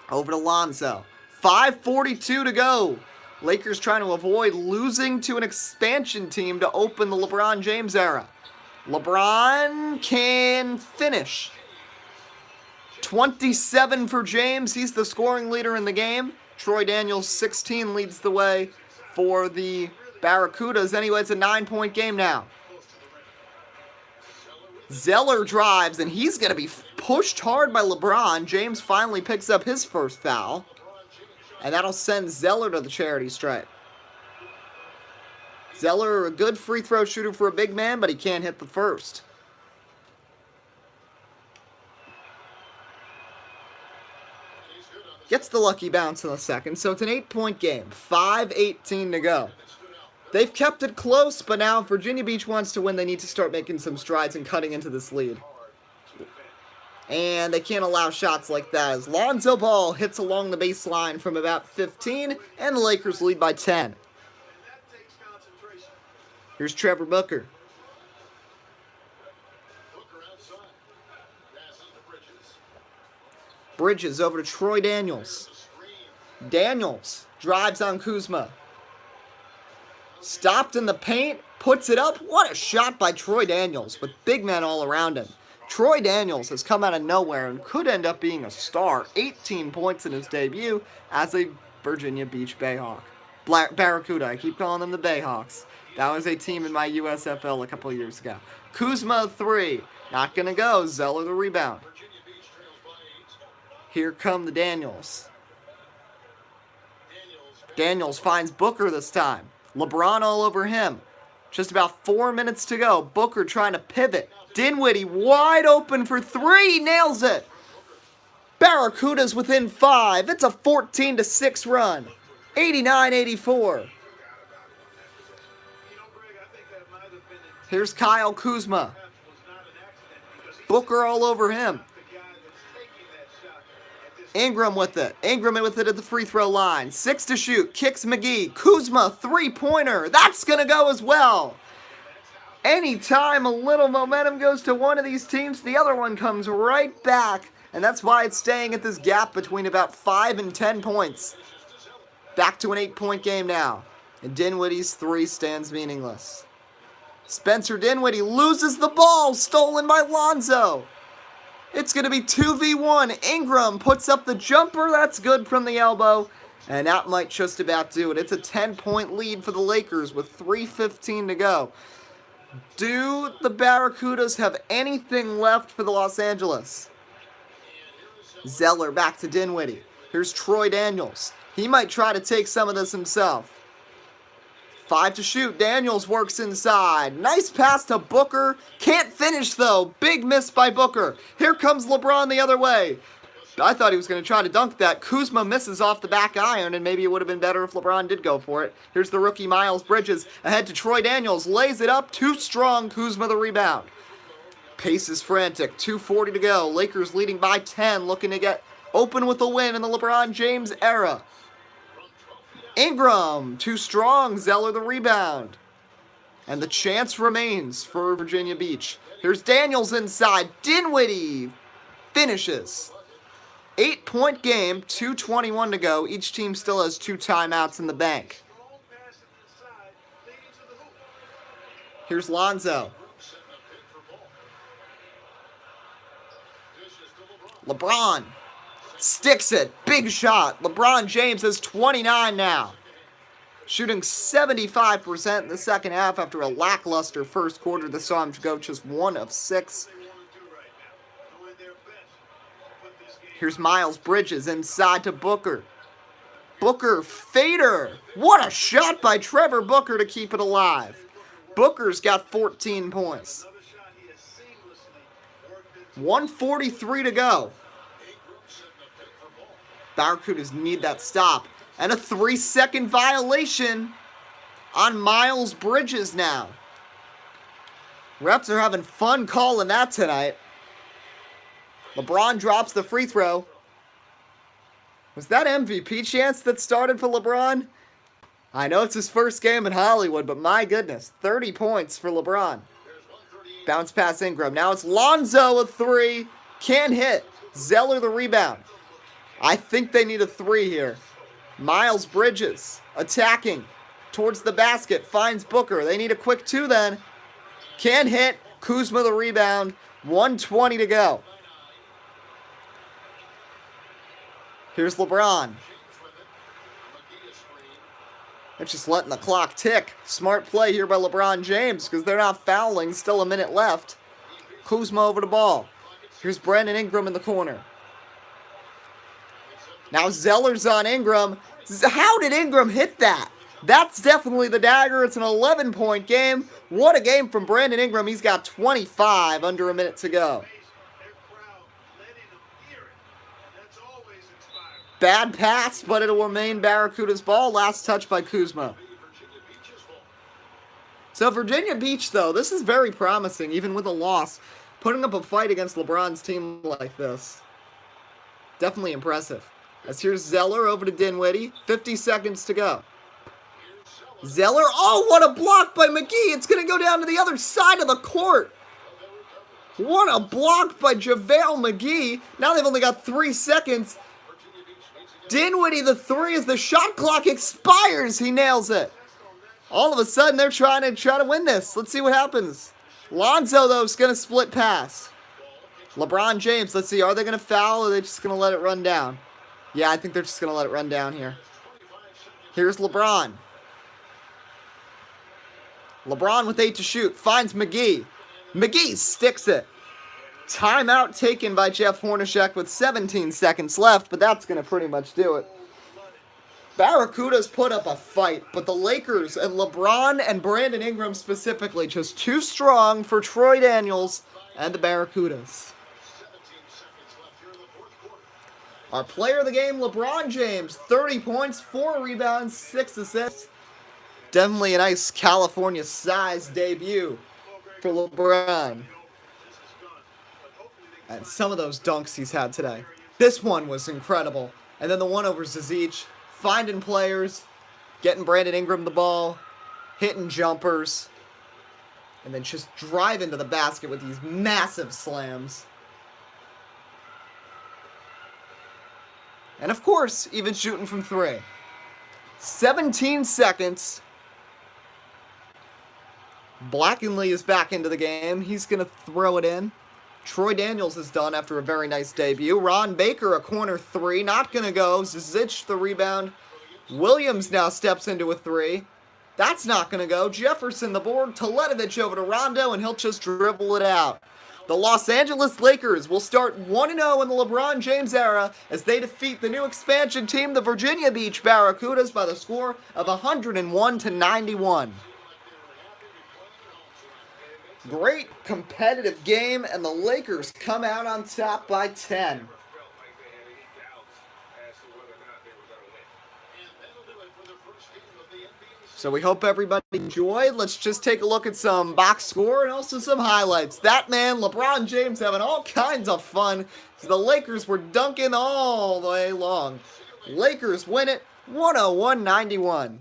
Over to Lonzo. 5:42 to go. Lakers trying to avoid losing to an expansion team to open the LeBron James era. LeBron can finish. 27 for James. He's the scoring leader in the game. Troy Daniels, 16, leads the way for the Barracudas. Anyway, it's a 9-point game now. Zeller drives, and he's going to be pushed hard by LeBron. James finally picks up his first foul, and that'll send Zeller to the charity stripe. Zeller, a good free throw shooter for a big man, but he can't hit the first. Gets the lucky bounce in the second, so it's an 8-point game. 5:18 to go. They've kept it close, but now if Virginia Beach wants to win, they need to start making some strides and cutting into this lead. And they can't allow shots like that as Lonzo Ball hits along the baseline from about 15, and the Lakers lead by 10. Here's Trevor Booker. Bridges over to Troy Daniels. Daniels drives on Kuzma. Stopped in the paint, puts it up. What a shot by Troy Daniels with big men all around him. Troy Daniels has come out of nowhere and could end up being a star. 18 points in his debut as a Virginia Beach Bayhawk. Barracuda, I keep calling them the Bayhawks. That was a team in my USFL a couple of years ago. Kuzma 3, not going to go. Zeller the rebound. Here come the Daniels. Daniels finds Booker this time. LeBron all over him. Just about 4 minutes to go. Booker trying to pivot. Dinwiddie wide open for 3. Nails it. Barracudas within 5. It's a 14-6 run. 89-84. Here's Kyle Kuzma. Booker all over him. Ingram with it. Ingram with it at the free throw line. 6 to shoot. Kicks McGee. Kuzma, 3-pointer. That's going to go as well. Anytime a little momentum goes to one of these teams, the other one comes right back. And that's why it's staying at this gap between about 5 and 10 points. Back to an 8-point game now. And Dinwiddie's three stands meaningless. Spencer Dinwiddie loses the ball, stolen by Lonzo. It's going to be 2v1. Ingram puts up the jumper. That's good from the elbow. And that might just about do it. It's a 10-point lead for the Lakers with 3:15 to go. Do the Barracudas have anything left for the Los Angeles? Zeller back to Dinwiddie. Here's Troy Daniels. He might try to take some of this himself. 5 to shoot. Daniels works inside. Nice pass to Booker. Can't finish though. Big miss by Booker. Here comes LeBron the other way. I thought he was going to try to dunk that. Kuzma misses off the back iron, and maybe it would have been better if LeBron did go for it. Here's the rookie Miles Bridges. Ahead to Troy Daniels. Lays it up. Too strong. Kuzma the rebound. Pace is frantic. 2:40 to go. Lakers leading by 10. Looking to get open with a win in the LeBron James era. Ingram. Too strong. Zeller the rebound. And the chance remains for Virginia Beach. Here's Daniels inside. Dinwiddie finishes. 8-point game, 2:21 to go. Each team still has 2 timeouts in the bank. Here's Lonzo. LeBron sticks it. Big shot. LeBron James has 29 now. Shooting 75% in the second half after a lackluster first quarter. This saw him go just 1 of 6. Here's Miles Bridges inside to Booker. Booker fader. What a shot by Trevor Booker to keep it alive. Booker's got 14 points. 1:43 to go. Barracudas need that stop. And a 3-second violation on Miles Bridges now. Refs are having fun calling that tonight. LeBron drops the free throw. Was that MVP chance that started for LeBron? I know it's his first game in Hollywood, but my goodness, 30 points for LeBron. Bounce pass Ingram. Now it's Lonzo a 3. Can't hit. Zeller the rebound. I think they need a 3 here. Miles Bridges attacking towards the basket. Finds Booker. They need a quick 2 then. Can't hit. Kuzma the rebound. 1:20 to go. Here's LeBron. They're just letting the clock tick. Smart play here by LeBron James because they're not fouling. Still a minute left. Kuzma over the ball. Here's Brandon Ingram in the corner. Now Zeller's on Ingram. How did Ingram hit that? That's definitely the dagger. It's an 11-point game. What a game from Brandon Ingram. He's got 25 under a minute to go. Bad pass, but it'll remain Barracuda's ball. Last touch by Kuzma. So Virginia Beach, though, this is very promising, even with a loss. Putting up a fight against LeBron's team like this. Definitely impressive. As here's Zeller over to Dinwiddie. 50 seconds to go. Zeller, oh, what a block by McGee. It's going to go down to the other side of the court. What a block by JaVale McGee. Now they've only got 3 seconds. Dinwiddie the 3 as the shot clock expires. He nails it. All of a sudden, they're trying to win this. Let's see what happens. Lonzo, though, is going to split pass. LeBron James, let's see. Are they going to foul or are they just going to let it run down? Yeah, I think they're just going to let it run down here. Here's LeBron. LeBron with 8 to shoot. Finds McGee. McGee sticks it. Timeout taken by Jeff Hornacek with 17 seconds left, but that's going to pretty much do it. Barracudas put up a fight, but the Lakers and LeBron and Brandon Ingram specifically just too strong for Troy Daniels and the Barracudas. Our player of the game, LeBron James, 30 points, 4 rebounds, 6 assists. Definitely a nice California-sized debut for LeBron. And some of those dunks he's had today. This one was incredible. And then the one over Zizic, finding players, getting Brandon Ingram the ball, hitting jumpers, and then just driving to the basket with these massive slams. And of course, even shooting from 3. 17 seconds. Blackenly is back into the game. He's going to throw it in. Troy Daniels is done after a very nice debut. Ron Baker, a corner three. Not going to go. Zizic, the rebound. Williams now steps into a three. That's not going to go. Jefferson, the board. Teletovic over to Rondo, and he'll just dribble it out. The Los Angeles Lakers will start 1-0 in the LeBron James era as they defeat the new expansion team, the Virginia Beach Barracudas, by the score of 101-91. Great competitive game, and the Lakers come out on top by 10. So we hope everybody enjoyed. Let's just take a look at some box score and also some highlights. That man, LeBron James, having all kinds of fun. The Lakers were dunking all the way long. Lakers win it 101-91.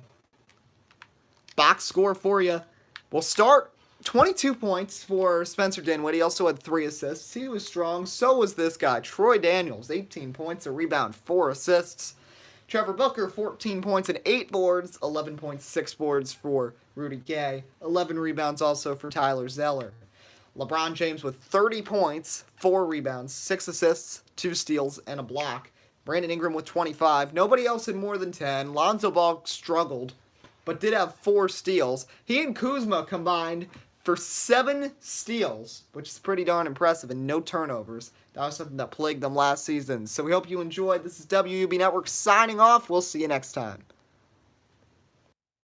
Box score for you. We'll start 22 points for Spencer Dinwiddie. He also had 3 assists. He was strong. So was this guy, Troy Daniels. 18 points, a rebound, 4 assists. Trevor Booker, 14 points and 8 boards. 11.6 boards for Rudy Gay. 11 rebounds also for Tyler Zeller. LeBron James with 30 points, 4 rebounds, 6 assists, 2 steals, and a block. Brandon Ingram with 25. Nobody else had more than 10. Lonzo Ball struggled, but did have 4 steals. He and Kuzma combined for 7 steals, which is pretty darn impressive, and no turnovers. That was something that plagued them last season. So we hope you enjoyed. This is WUB Network signing off. We'll see you next time.